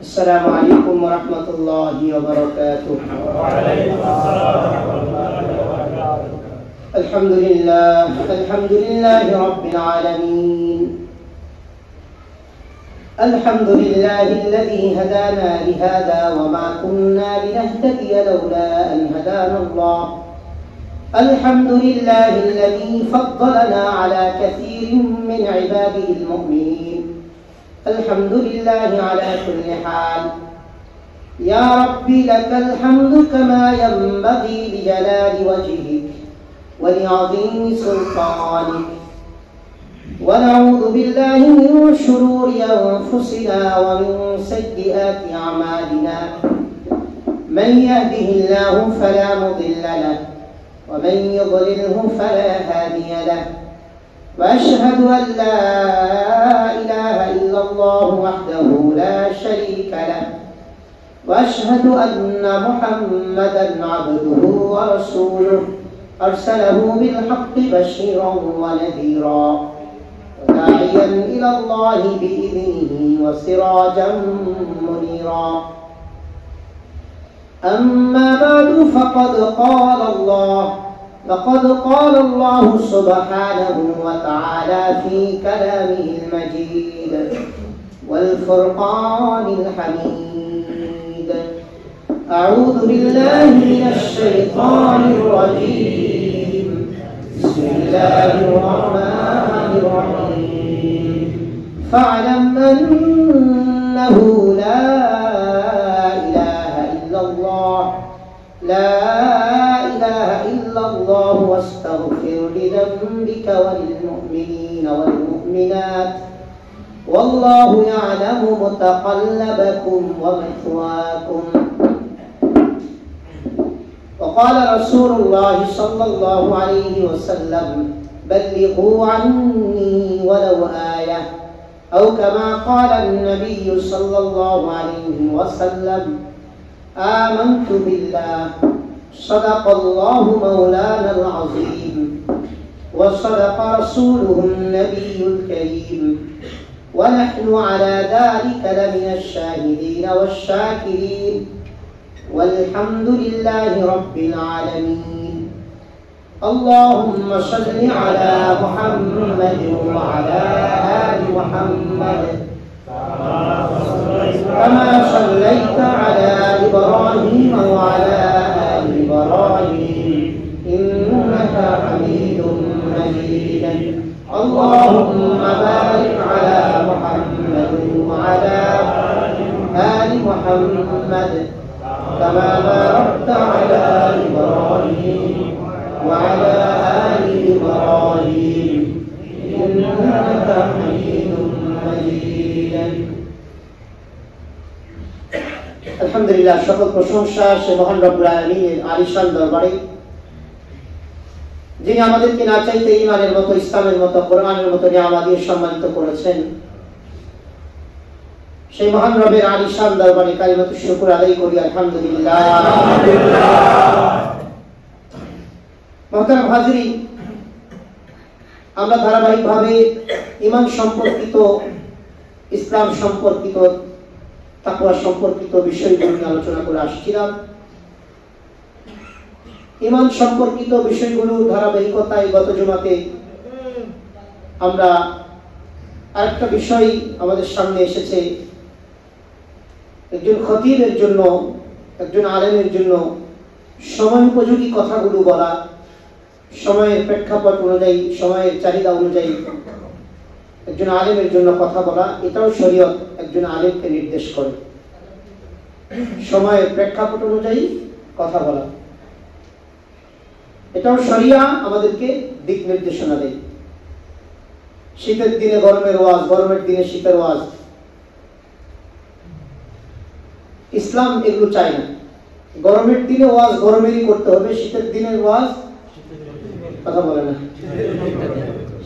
السلام عليكم ورحمة الله وبركاته. وعليكم السلام ورحمة الله وبركاته. الحمد لله رب العالمين. الحمد لله الذي هدانا لهذا وما كنا لنهتدي لولا أن هدانا الله. الحمد لله الذي فضلنا على كثير من عباده المؤمنين. الحمد لله على كل حال. يا ربي لك الحمد كما ينبغي لجلال وجهك ولعظيم سلطانك. ونعوذ بالله من شرور أنفسنا ومن سيئات أعمالنا. من يهده الله فلا مضل له ومن يضلله فلا هادي له. وأشهد أن لا إله إلا الله وحده لا شريك له. وأشهد أن محمدا عبده ورسوله أرسله بالحق بشيرا ونذيرا وداعيا إلى الله بإذنه وسراجا منيرا. أما بعد فقد قال الله سبحانه وتعالى في كلامه المجيد والفرقان الحميد. أعوذ بالله من الشيطان الرجيم. بسم الله الرحمن الرحيم. فاعلم أنه لا إله إلا الله واستغفر لذنبك وللمؤمنين والمؤمنات والله يعلم متقلبكم ومثواكم. وقال رسول الله صلى الله عليه وسلم بلغوا عني ولو آية أو كما قال النبي صلى الله عليه وسلم آمنت بالله صدق الله مولانا العظيم وصدق رسوله النبي الكريم ونحن على ذلك لمن الشاهدين والشاكرين والحمد لله رب العالمين. اللهم صل على محمد وعلى آل محمد كما صليت على إبراهيم وعلى آل إبراهيم إنك حميد مجيد. اللهم بارك على محمد وعلى آل محمد كما باركت على إبراهيم وعلى آل إبراهيم إنك حميد مجيد. আলহামদুলিল্লাহ, সকল প্রশংসা সে মহান রব্বুল আলামিনের আলিশান দরবারে, যিনি আমাদেরকে না চাইতে ঈমানের মতো, ইসলামের মতো, কোরআনের মতো নিয়ামত দিয়ে সম্মানিত করেছেন। সেই মহান রবের আলিশান দরবারে কালিমাতুশ শুকর আদায় করি আলহামদুলিল্লাহ। মুহতারাম হাজিরিন, আমরা ধারাবাহিকভাবে ঈমান সম্পর্কিত, ইসলাম সম্পর্কিত, তাকওয়া সম্পর্কিত বিষয়গুলো নিয়ে আলোচনা করে আসছিলাম। ঈমান সম্পর্কিত বিষয়গুলোর ধারাবাহিকতায় গত জুমাতে আমরা আরেকটা বিষয় আমাদের সামনে এসেছে। একজন খতিবের জন্য, একজন আলেমের জন্য সময় উপযোগী কথাগুলো বলা, সময়ের প্রেক্ষাপট অনুযায়ী, সময়ের চাহিদা অনুযায়ী একজন আলেমের জন্য কথা বলা, এটাও শরীয়ত একজন আলেমকে নির্দেশ করে। সময়ের প্রেক্ষাপট অনুযায়ী কথা বলা, এটাও শরিয়া আমাদেরকে দিক নির্দেশনা দেয়। শীতের দিনে গরমের ওয়াজ, গরমের দিনে শীতের ওয়াজ, ইসলাম এগুলো চায় না। গরমের দিনে ওয়াজ গরমেরই করতে হবে, শীতের দিনের ওয়াজ কথা বলে না।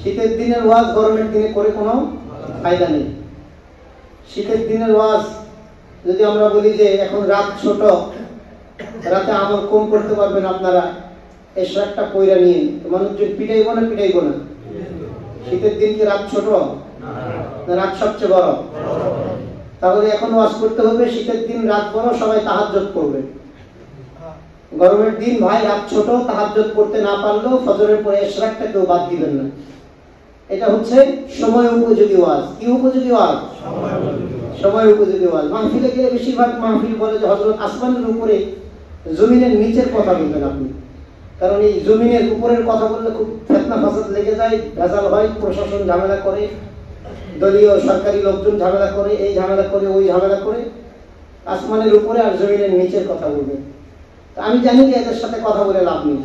শীতের দিনের ওয়াজ গরমের দিনে করে কোনো ফায়দা নেই। শীতের দিনের ওয়াজ যদি আমরা বলি যে এখন রাত ছোট, রাতে আমল কম করতে পারবেন আপনারা, এই একটা কইরা নিয়ে মানুষজন পিটাইব না? পিটাইব না। শীতের দিন কি রাত ছোট না রাত সবচেয়ে বড়? তাহলে এখন ওয়াজ করতে হবে শীতের দিন রাত বড়, সবাই তাহাজ্জুদ করবে। গরমের দিন ভাই রাত ছোট, তাহাজ্জুদ করতে না পারলেও ফজরের পরে ইশরাকটা কেউ বাদ দিবেন না। এটা হচ্ছে সময় উপযোগী ওয়াজ। কি উপযোগী ওয়াজ? সময় উপযোগী ওয়াজ। মাহফিলে গিয়ে বেশিরভাগ মাহফিল বলে যে হযরত আসমানের উপরে জমিনের নিচের কথা বলবেন আপনি, কারণ এই জমিনের উপরের কথা বললে খুব ফিতনা ফাসাদ লেগে যায়, ভেজাল হয়, প্রশাসন ঝামেলা করে, দলীয় সরকারি লোকজন ঝামেলা করে, এই ঝামেলা করে, ওই ঝামেলা করে। আসমানের উপরে আর জমিনের নিচের কথা বলবেন। আমি জানি যে এদের সাথে কথা বলে লাভ নেই।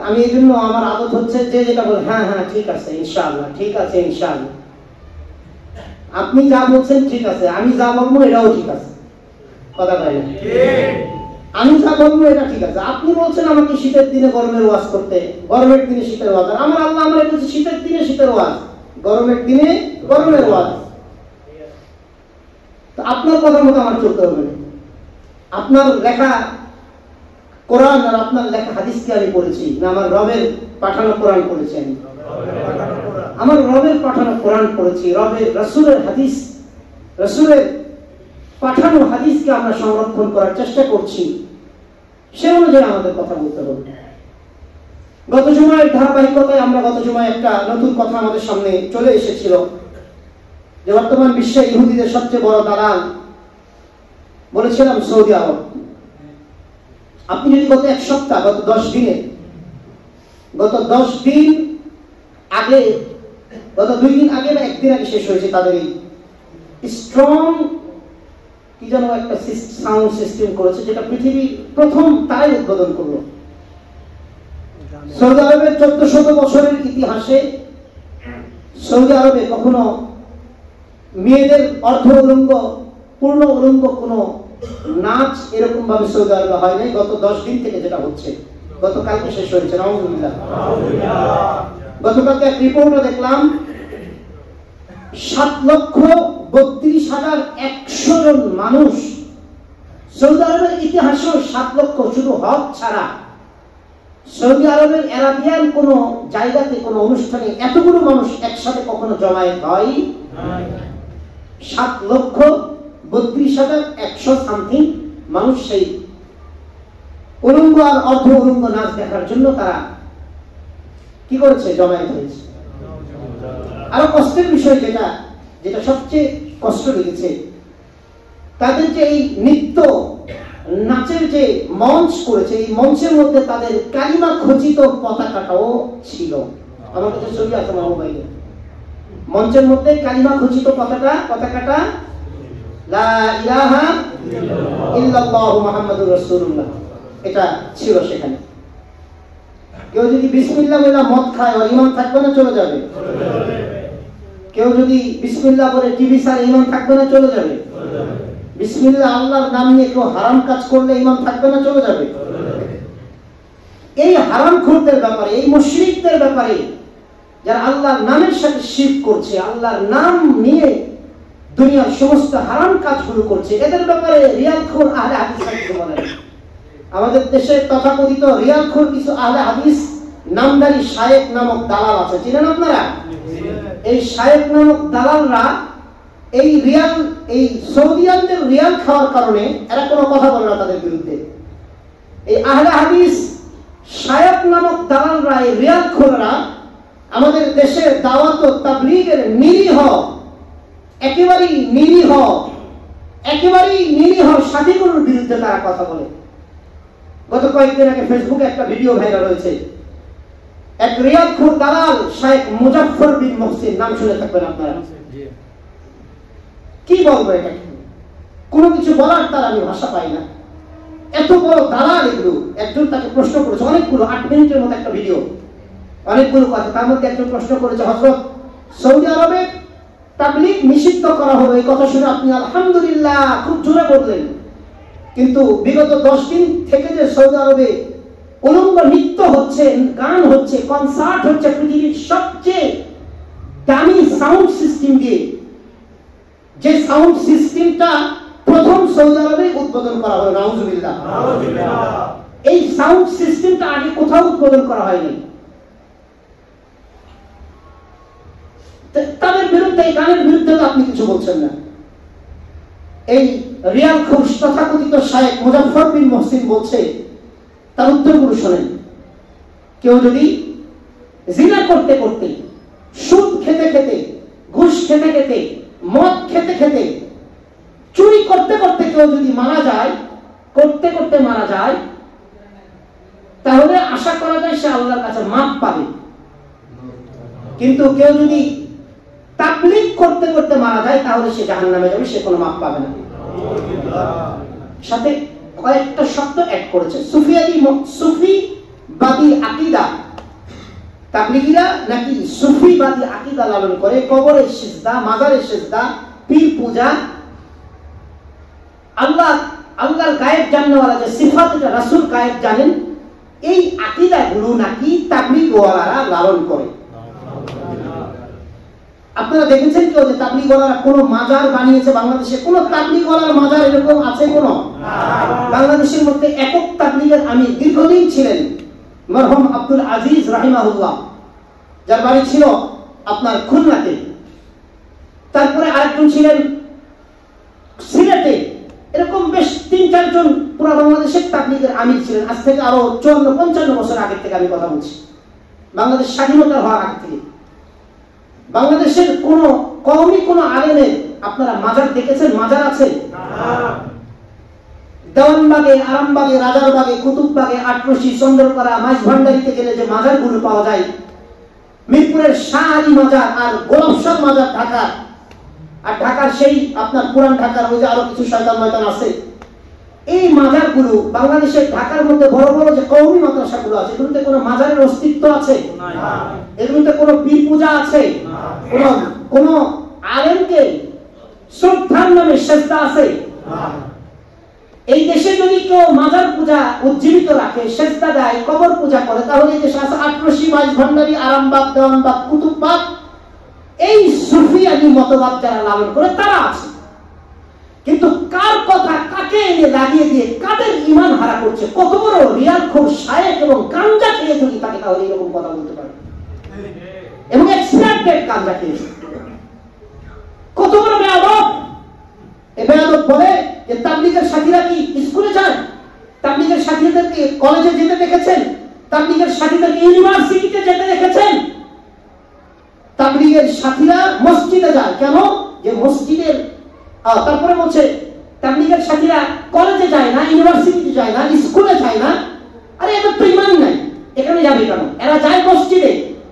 আমি এই জন্য আমার আদত হচ্ছে যে যেটা বলে হ্যাঁ হ্যাঁ ঠিক আছে ইনশাআল্লাহ, ঠিক আছে ইনশাআল্লাহ। আপনি যা বলছেন ঠিক আছে, আমি যা বলবো এটাও ঠিক আছে। কথা বলেন আমি যা বলবো এটা ঠিক আছে। আপনি বলছেন আমাকে শীতের দিনে গরমের ওয়াজ করতে, গরমের দিনে শীতের ওয়াজ। আর আমার আল্লাহ আমার বলছে শীতের দিনে শীতের ওয়াজ, গরমের দিনে গরমের ওয়াজ। তো আপনার কথা মতো আমার চলতে হবে না। আপনার লেখা কোরআন আর আপনার লেখা হাদিসকে আমি পড়েছি না, আমার রবের পাঠানো কোরআন পড়েছি। আমি আমার রবের পাঠানো কোরআন পড়েছি, রবের রাসূলের হাদিস, রাসূলের পাঠানো হাদিসকে আমরা সংরক্ষণ করার চেষ্টা করছি। সে অনুযায়ী আমাদের কথা বলতে হবে। গত জুমার ধারাবাহিকতায় আমরা গত জুমায় একটা নতুন কথা আমাদের সামনে চলে এসেছিল যে বর্তমান বিশ্বে ইহুদিদের সবচেয়ে বড় দালাল বলেছিলাম সৌদি আরব। আপনি যদি গত এক সপ্তাহ, গত 10 দিনে, গত 10 দিন আগে, গত 2 দিন আগে বা 1 দিন আগে শেষ হয়েছে তাদের এই স্ট্রং কি যেন একটা সাউন্ড সিস্টেম করেছে, যেটা পৃথিবীর প্রথম তারাই উদ্বোধন করলো। সৌদি আরবের 1400 বছরের ইতিহাসে সৌদি আরবে কখনো মেয়েদের অর্ধ উলঙ্গ, পূর্ণ উলঙ্গ কোনো নাচ এরকম ভাবে সৌদি আরবে হয় নাই। গত 10 দিন থেকে যেটা হচ্ছে, গতকালকে শেষ হয়েছে। আলহামদুলিল্লাহ। গতকালকে এক রিপোর্টে দেখলাম 7,32,100 জন মানুষ, সৌদি আরবের ইতিহাসে 7 লক্ষ, শুধু হজ ছাড়া সৌদি আরবের আরাবিয়ান কোন জায়গাতে কোন অনুষ্ঠানে এতগুলো মানুষ একসাথে কখনো জমায়েত হয়। 7,32,100 সামথিং মানুষ সেই উলঙ্গ আর অর্ধ উলঙ্গ নাচ দেখার জন্য তারা কি করেছে, জমায়েত হয়েছে। আরো কষ্টের বিষয় যেটা যেটা সবচেয়ে কষ্ট লেগেছে, তাদের যে এই নৃত্য নাচের যে মঞ্চ করেছে, এই মঞ্চের মধ্যে তাদের কালিমা খচিত পতাকাটাও ছিল। আমার কাছে ছবি আছে আমার মোবাইলে। মঞ্চের মধ্যে কালিমা খচিত পতাকাটা লা ইলাহা ইল্লাল্লাহু মুহাম্মাদুর রাসূলুল্লাহ এটা ছিল সেখানে। কেউ যদি বিসমিল্লাহ বলে মদ খায়, ওর ঈমান থাকবে না, চলে যাবে। কেউ যদি বিসমিল্লাহ বলে টিভি সার, ঈমান থাকবে না, চলে যাবে। বিসমিল্লাহ আল্লাহর নাম নিয়ে কেউ হারাম কাজ করলে ঈমান থাকবে না, চলে যাবে। এই হারামখোরদের ব্যাপারে, এই মুশরিকদের ব্যাপারে, যারা আল্লাহর নামের সাথে শিরক করছে, আল্লাহর নাম নিয়ে দুনিয়ার সমস্ত হারাম কাজগুলো করছে, এদের ব্যাপারে রিয়াদখোর আহলে হাদিস বলেন। আমাদের দেশে তথাকথিত রিয়াদখোর কিছু আহলে হাদিস নামদারি শায়েখ নামক দালাল আছে, চিনেন আপনারা? এই শায়েখ নামক দালালরা এই সৌদিয়ানদের রিয়াল খাওয়ার কারণে এরা কোনো কথা বলে না তাদের বিরুদ্ধে। এই আহলে হাদিস শায়েখ নামক দালালরা, এই রিয়াদখোররা আমাদের দেশের দাওয়াত ও তাবলীগের একেবারেই নিরীহ সাথীগুলোর বিরুদ্ধে তারা কথা বলে। গত কয়েকদিন আগে ফেসবুকে একটা ভিডিও ভাইরাল হয়েছে। এক রিয়াদখোর দালাল শায়েখ মুজাফফর বিন মুহসিন, নাম শুনে থাকবেন আপনারা। কি বলবো এটা, কোনো কিছু বলার তার আমি ভাষা পাই না। এত বড় দালাল এগুলো। একজন তাকে প্রশ্ন করেছে, অনেকগুলো 8 মিনিটের মতো একটা ভিডিও, অনেকগুলো কথা। তার মধ্যে একজন প্রশ্ন করেছে, হযরত সৌদি আরবে তাবলীগ নিষিদ্ধ করা হবে, এই কথা শুনে আপনি আলহামদুলিল্লাহ খুব জোরে বললেন, কিন্তু বিগত 10 দিন থেকে যে সৌদি আরবে উলঙ্গ নৃত্য হচ্ছে, গান হচ্ছে, কনসার্ট হচ্ছে, পৃথিবীর সবচেয়ে দামি সাউন্ড সিস্টেম দিয়ে, যে সাউন্ড সিস্টেমটা প্রথম সৌদি আরবে উদ্বোধন করা হলো, নাউজুবিল্লাহ, এই সাউন্ড সিস্টেমটা আগে কোথাও উদ্বোধন করা হয়নি। তাদের বিরুদ্ধে, এই গানের বিরুদ্ধে তো আপনি কিছু বলছেন না। এই রিয়াল খুশ তথাকথিত শায়েখ মুজাফফর বিন মুহসিন বলছে, তার উত্তরগুলো শোনেন। কেউ যদি জিনা করতে করতে, সুদ খেতে খেতে, ঘুষ খেতে খেতে, মদ খেতে খেতে, চুরি করতে করতে কেউ যদি মারা যায়, করতে করতে মারা যায়, তাহলে আশা করা যায় সে আল্লাহর কাছে মাপ পাবে। কিন্তু কেউ যদি তাবলীগ করতে করতে মারা যায়, তাহলে সে জাহান্নামে যাবে, সে কোনো মাপ পাবে না। সাথে কয়েকটা শব্দ অ্যাড করেছে, সুফিবাদী আকীদা। তাবলীগীরা নাকি সুফিবাদী আকীদা লালন করে, কবরের সিজদা, মাজারের সিজদা, পীর পূজা, আল্লাহর গায়েব জাননেওয়ালা যে সিফাত, এটা রাসূল গায়েব জানেন, এই আকীদাগুলো নাকি তাবলীগওয়ালারা লালন করে। আপনারা দেখেছেন কেউ যে তাবলীগওয়ালারা কোনো মাজার বানিয়েছে বাংলাদেশে? কোনো তাবলীগওয়ালার মাজার এরকম আছে কোনো? বাংলাদেশের মধ্যে একক তাবলীগের আমির দীর্ঘদিন ছিলেন মরহুম আব্দুল আজিজ রাহিমাহুল্লাহ, যার বাড়ি ছিল আপনার খুলনাতে। তারপরে আরেকজন ছিলেন সিলেটে। এরকম বেশ ৩-৪ জন পুরো বাংলাদেশের তাবলীগের আমির ছিলেন। আজ থেকে আরো ৫৪ বছর আগের থেকে আমি কথা বলছি, বাংলাদেশ স্বাধীনতা হওয়ার আগে থেকে। বাংলাদেশের কোন কওমি কোন আলেমের আপনারা মাজার দেখেছেন? মাজার আছে? দেওয়ানবাগে, আরামবাগে, রাজারবাগে, কুতুববাগে, আটরশি, চন্দ্রপাড়া, মাইজভান্ডারিতে গেলে যে মাজারগুলো পাওয়া যায়, মিরপুরের শাহ আলী মাজার আর গোলাপশাহ মাজার ঢাকা, আর ঢাকার সেই আপনার পুরান ঢাকার ওই যে আরো কিছু শয়তান ময়তান আছে, এই মাজারগুলো বাংলাদেশের ঢাকার মধ্যে বড় বড় যে কওমি মাদ্রাসাগুলো আছে, এগুলোতে কোনো মাজারের অস্তিত্ব আছে? এগুলোতে কোনো পীর পূজা আছে? কোনো আলেমকে শ্রদ্ধার নামে সেজদা আছে? এই দেশে যদি কেউ মাজার পূজা উজ্জীবিত রাখে, সেজদা দেয়, কবর পূজা করে, তাহলে এই দেশে আছে আটরশি, মাইজভান্ডারি, আরামবাগ, দেওয়ানবাগ, কুতুববাগ। এই সুফিয়ানি মতবাদ যারা লালন করে তারা আছে। কিন্তু কার কথা কাকে এনে লাগিয়ে দিয়ে কাদের ঈমান হারা করছে? কত বড় রিয়ালখোর শায়েখ এবং গাঞ্জা খেয়ে যদি তাকে, তাহলে এরকম কথা বলতে পারে, এবং এক্সপার্টেড গাঞ্জা খেয়েছে। কত বড় বেয়াদব! এই বেয়াদব বলে যে তাবলীগের সাথীরা কি স্কুলে যায়? তাবলীগের সাথীদেরকে কলেজে যেতে দেখেছেন? তাবলীগের সাথীদেরকে ইউনিভার্সিটিতে যেতে দেখেছেন? তাবলীগের সাথীরা মসজিদে যায় কেন? যে মসজিদের, তারপরে বলছে তাবলীগের সাথীরা কলেজে যায় না, ইউনিভার্সিটিতে যায় না, স্কুলে যায় না। আরে এদের তো ঈমানই নাই, এখানে যাবে কেন? এরা যায় মসজিদে।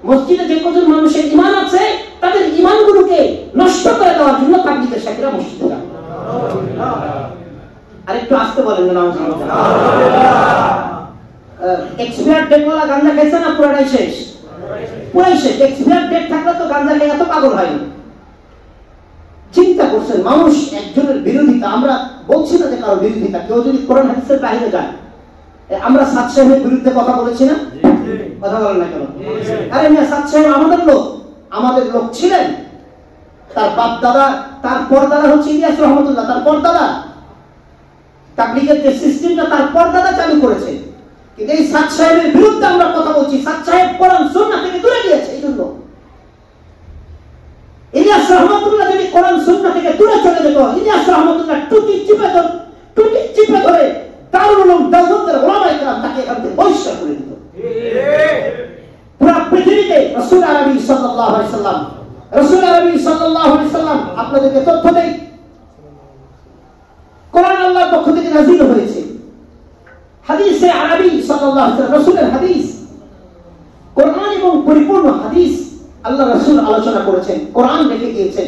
মসজিদে যে কজন মানুষের ঈমান আছে, তাদের ঈমানগুলোকে নষ্ট করে দেওয়ার জন্য তাবলীগের সাথীরা মসজিদে যায়। আরেকটু আসতে বলেন না। এক্সপায়ার ডেটওয়ালা গাঁজা খাইছে না পুরাটাই শেষ? পুরাই শেষ। এক্সপায়ার ডেট থাকলে তো গাঁজা খেয়ে এত পাগল হয়নি। চিন্তা করছেন, মানুষ একজনের বিরোধিতা, আমরা বলছি না যে কারো বিরোধিতা, কেউ যদি কোরআন হাদিসের বাইরে যায়, আমরা সাদ সাহেবের বিরুদ্ধে কথা বলেছি না? কথা বলেন না কেন? আরে মিয়া, সাদ সাহেব আমাদের লোক ছিলেন। তার বাপ দাদা, তার পরদাদা হচ্ছে ইলিয়াস রহমতুল্লাহ, তার পরদাদা। তাবলীগের যে সিস্টেমটা তার পরদাদা চালু করেছে। কিন্তু এই সাদ সাহেবের বিরুদ্ধে আমরা কথা বলছি। সাদ সাহেব কোরআন সুন্নাহ থেকে দূরে গিয়েছে। এই জন্য ইলিয়াস রহমতুল্লাহ যদি কোরআন সুন্নাহ থেকে দূরে চলে যেত, ইলিয়াস রহমতুল্লাহ টুটি চিপে ধরে দারুল উলুম দেওবন্দের ওলামায়ে কেরাম তাকে এখান থেকে বহিষ্কার করে দিত। পুরো পৃথিবীতে রাসূল আরবি সাল্লাল্লাহু আলাইহি সাল্লাম আপনাদেরকে তথ্য দেই, কোরআন আল্লাহর পক্ষ থেকে নাযিল হয়েছে। হাদিসে আরবি সাল্লাল্লাহু আলাইহি ওয়াসাল্লাম, রাসূলের হাদিস, কোরআন এবং পরিপূর্ণ হাদিস আল্লাহ রাসূল আলোচনা করেছেন, কোরআন রেখে দিয়েছেন।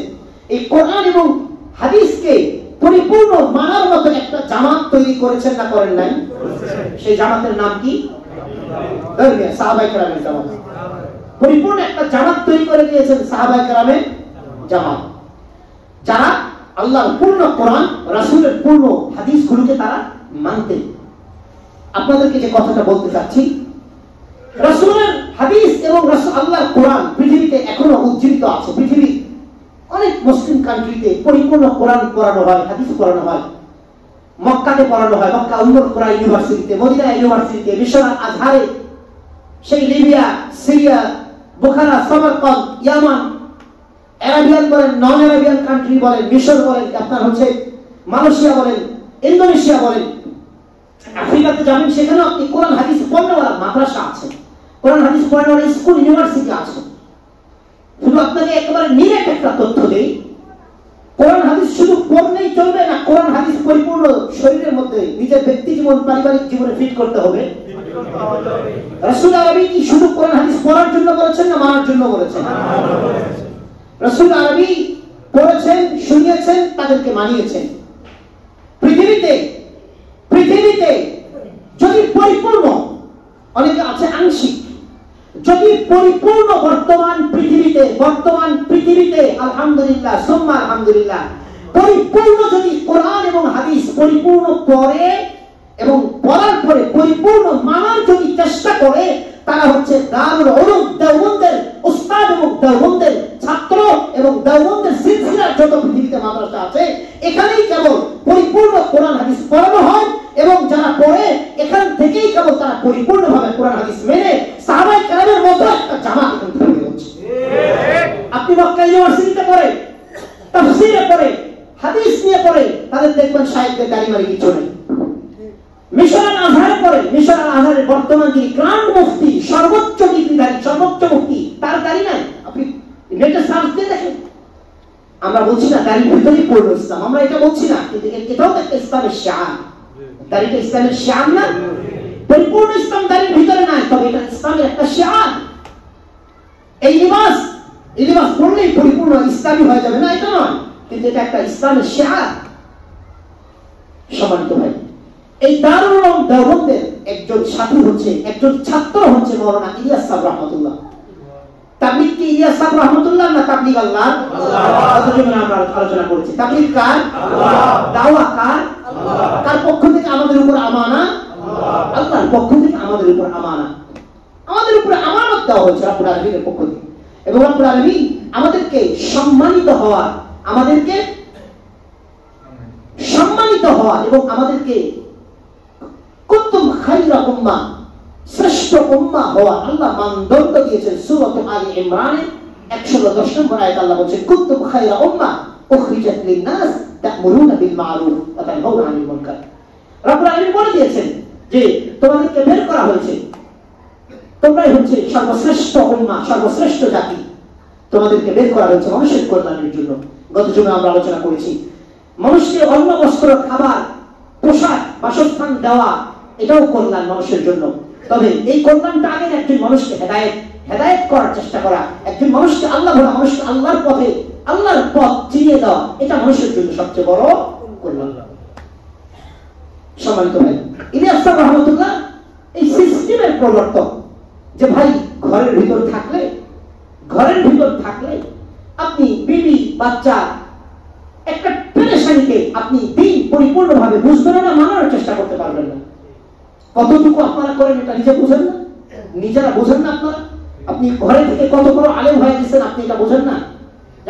এই কোরআন এবং হাদিসকে পরিপূর্ণ মানার মতো একটা জামাত তৈরি করেছেন না করেন নাই? সেই জামাতের নাম কি? সাহাবায়ে কেরামের জামাত। পরিপূর্ণ একটা জামাত তৈরি করে দিয়েছেন সাহাবায়ে কেরামের জামাত, যারা আল্লাহর পূর্ণ কোরআন, রাসূলের পূর্ণ হাদিসগুলোকে তারা মানতেন। আপনাদেরকে যে কথাটা বলতে চাচ্ছি, রাসূলের হাদিস এবং আল্লাহর কোরআন পৃথিবীতে এখনো উজ্জীবিত আছে। পৃথিবীর অনেক মুসলিম কান্ট্রিতে পরিপূর্ণ কোরআন পড়ানো হয়, হাদিস পড়ানো হয়। মক্কাতে পড়ানো হয়, মক্কা উম্মুল কুরা ইউনিভার্সিটিতে, মদিনা ইউনিভার্সিটিতে, মিশর আজহারে, সেই লিবিয়া, সিরিয়া, বুখারা, সামারকান্দ, ইয়ামান, আরাবিয়ান বলেন, নন আরাবিয়ান কান্ট্রি বলেন, মিশর বলেন, আপনার হচ্ছে মালয়েশিয়া বলেন, ইন্দোনেশিয়া বলেন, আফ্রিকাতে যাবেন, সেখানে আপনি কোরআন হাদিস পড়নেওয়ালা মাদ্রাসা আছে, কোরআন হাদিস পড়নেওয়ালা স্কুল ইউনিভার্সিটি আছে। শুধু আপনাকে একেবারে নিরেট একটা তথ্য দেই, কোরআন হাদিস শুধু পড়লেই চলবে না, কোরআন হাদিস পরিপূর্ণ শরীরের মধ্যে নিজের ব্যক্তি জীবন, পারিবারিক জীবনে ফিট করতে হবে। রাসূল আরবি কি শুধু কোরআন হাদিস পড়ার জন্য বলেছেন না মানার জন্য বলেছেন? রাসূল আরবি পড়েছেন, শুনিয়েছেন, তাদেরকে মানিয়েছেন। পৃথিবীতে যদি পরিপূর্ণ, অনেকে আছে আংশিক, যদি পরিপূর্ণ বর্তমান পৃথিবীতে আলহামদুলিল্লাহ সুম্মা আলহামদুলিল্লাহ পরিপূর্ণ যদি কোরআন এবং হাদিস পরিপূর্ণ পড়ে এবং পড়ার পরে পরিপূর্ণ মানার যদি চেষ্টা করে, তারা হচ্ছে দারুল উলুম দেওবন্দের উস্তাদ এবং দেওবন্দের ছাত্র এবং দেওবন্দের সিলসিলার যত পৃথিবীতে মাদ্রাসা আছে, এখানেই কেবল পরিপূর্ণ কোরআন হাদিস পড়ানো হয় এবং যারা পড়ে এখান থেকেই কেবল তারা পরিপূর্ণভাবে কোরআন হাদিস মেনে সাহাবায়ে কেরামের মতো একটা জামাত এখান থেকে বের হচ্ছে। আপনি মক্কা ইউনিভার্সিটিতে পড়ে, তাফসীরে পড়ে, হাদিস নিয়ে পড়ে, তাদের দেখবেন সাহিত্যের দাড়ি-মাড়ি কিছু নেই। মিশর আল আজহারে পড়ে, মিশর আল আজহারের বর্তমান যিনি গ্র্যান্ড মুফতি, সর্বোচ্চ ডিগ্রিধারী, সর্বোচ্চ মুফতি, তার দাড়ি নাই। আপনি নেটে সার্চ দিয়ে দেখেন। আমরা বলছি না দাড়ির ভিতরেই পড়লো ইসলাম, আমরা এটা বলছি না, কিন্তু এটাও একটা ইসলামের শান। দাড়িটা ইসলামের শান না? পরিপূর্ণ ইসলাম দাড়ির ভিতরে নাই, তবে এটা ইসলামের একটা শান। এই লিবাস পড়লেই পরিপূর্ণ ইসলামী হয়ে যাবে না, এটা নয়, কিন্তু এটা একটা ইসলামের শান। সম্মানিত ভাই, এই দারুল উলুম দেওবন্দের একজন সাথী হচ্ছে, একজন ছাত্র হচ্ছে মাওলানা ইলিয়াস সাহেব রাহমাতুল্লাহ। তাবলীগ কি ইলিয়াস সাহেব রাহমাতুল্লাহ না তাবলীগ আল্লাহ? আমরা আলোচনা করেছি তাবলীগ কার? দাওয়া কার? কার পক্ষ থেকে আমাদের উপর আমানা? আল্লাহর পক্ষ থেকে আমাদের উপর আমানা। আমাদের উপর আমানত দেওয়া হয়েছে রব্বুল আলামিনের পক্ষ থেকে, এবং রব্বুল আলামিন আমাদেরকে সম্মানিত হওয়া এবং আমাদেরকে কুনতুম খায়রা উম্মাহ, শ্রেষ্ঠ উম্মাহ হওয়া আল্লাহ মানদণ্ড দিয়েছেন। সূরা আলে ইমরানের 110 নম্বর আয়াত আল্লাহ বলেছেন, কুনতুম খায়রা উম্মাহ উখরিজাত লিন-নাস তা'মুরুনা বিল মা'রুফ ওয়া তানহাউনা আনিল মুনকার। রব্বুল আলামিন বলে দিয়েছেন যে তোমাদেরকে বের করা হয়েছে, তোমরাই হচ্ছে সর্বশ্রেষ্ঠ উম্মাহ, সর্বশ্রেষ্ঠ জাতি। তোমাদেরকে বের করা হয়েছে মানুষের কল্যাণের জন্য। গত জুমে আমরা আলোচনা করেছি, মানুষকে অন্ন, বস্ত্র, খাবার, পোশাক, বাসস্থান দেওয়া, এটাও কল্যাণ মানুষের জন্য। তবে এই কল্যাণটা আগে একজন মানুষকে হেদায়েত করার চেষ্টা করা, একজন মানুষকে আল্লাহ বলা, মানুষকে আল্লাহর পথে, আল্লাহর পথ চিনিয়ে দেওয়া, এটা মানুষের জন্য সবচেয়ে বড় কল্যাণ। সম্মানিত ভাই, ইলিয়াস সাহেব রাহমাতুল্লাহ এই সিস্টেমের প্রবর্তক, যে ভাই ঘরের ভিতর থাকলে আপনি বিবি বাচ্চা একটা পেরেশানিতে আপনি দিন পরিপূর্ণভাবে বুঝবেন না, মানার চেষ্টা করতে পারবেন না। কতটুকু আপনারা করেন এটা নিজে বুঝেন না, নিজেরা বোঝেন না। আপনি ঘরে থেকে কত বড় আলেম হয়ে গেছেন আপনি এটা বোঝেন না।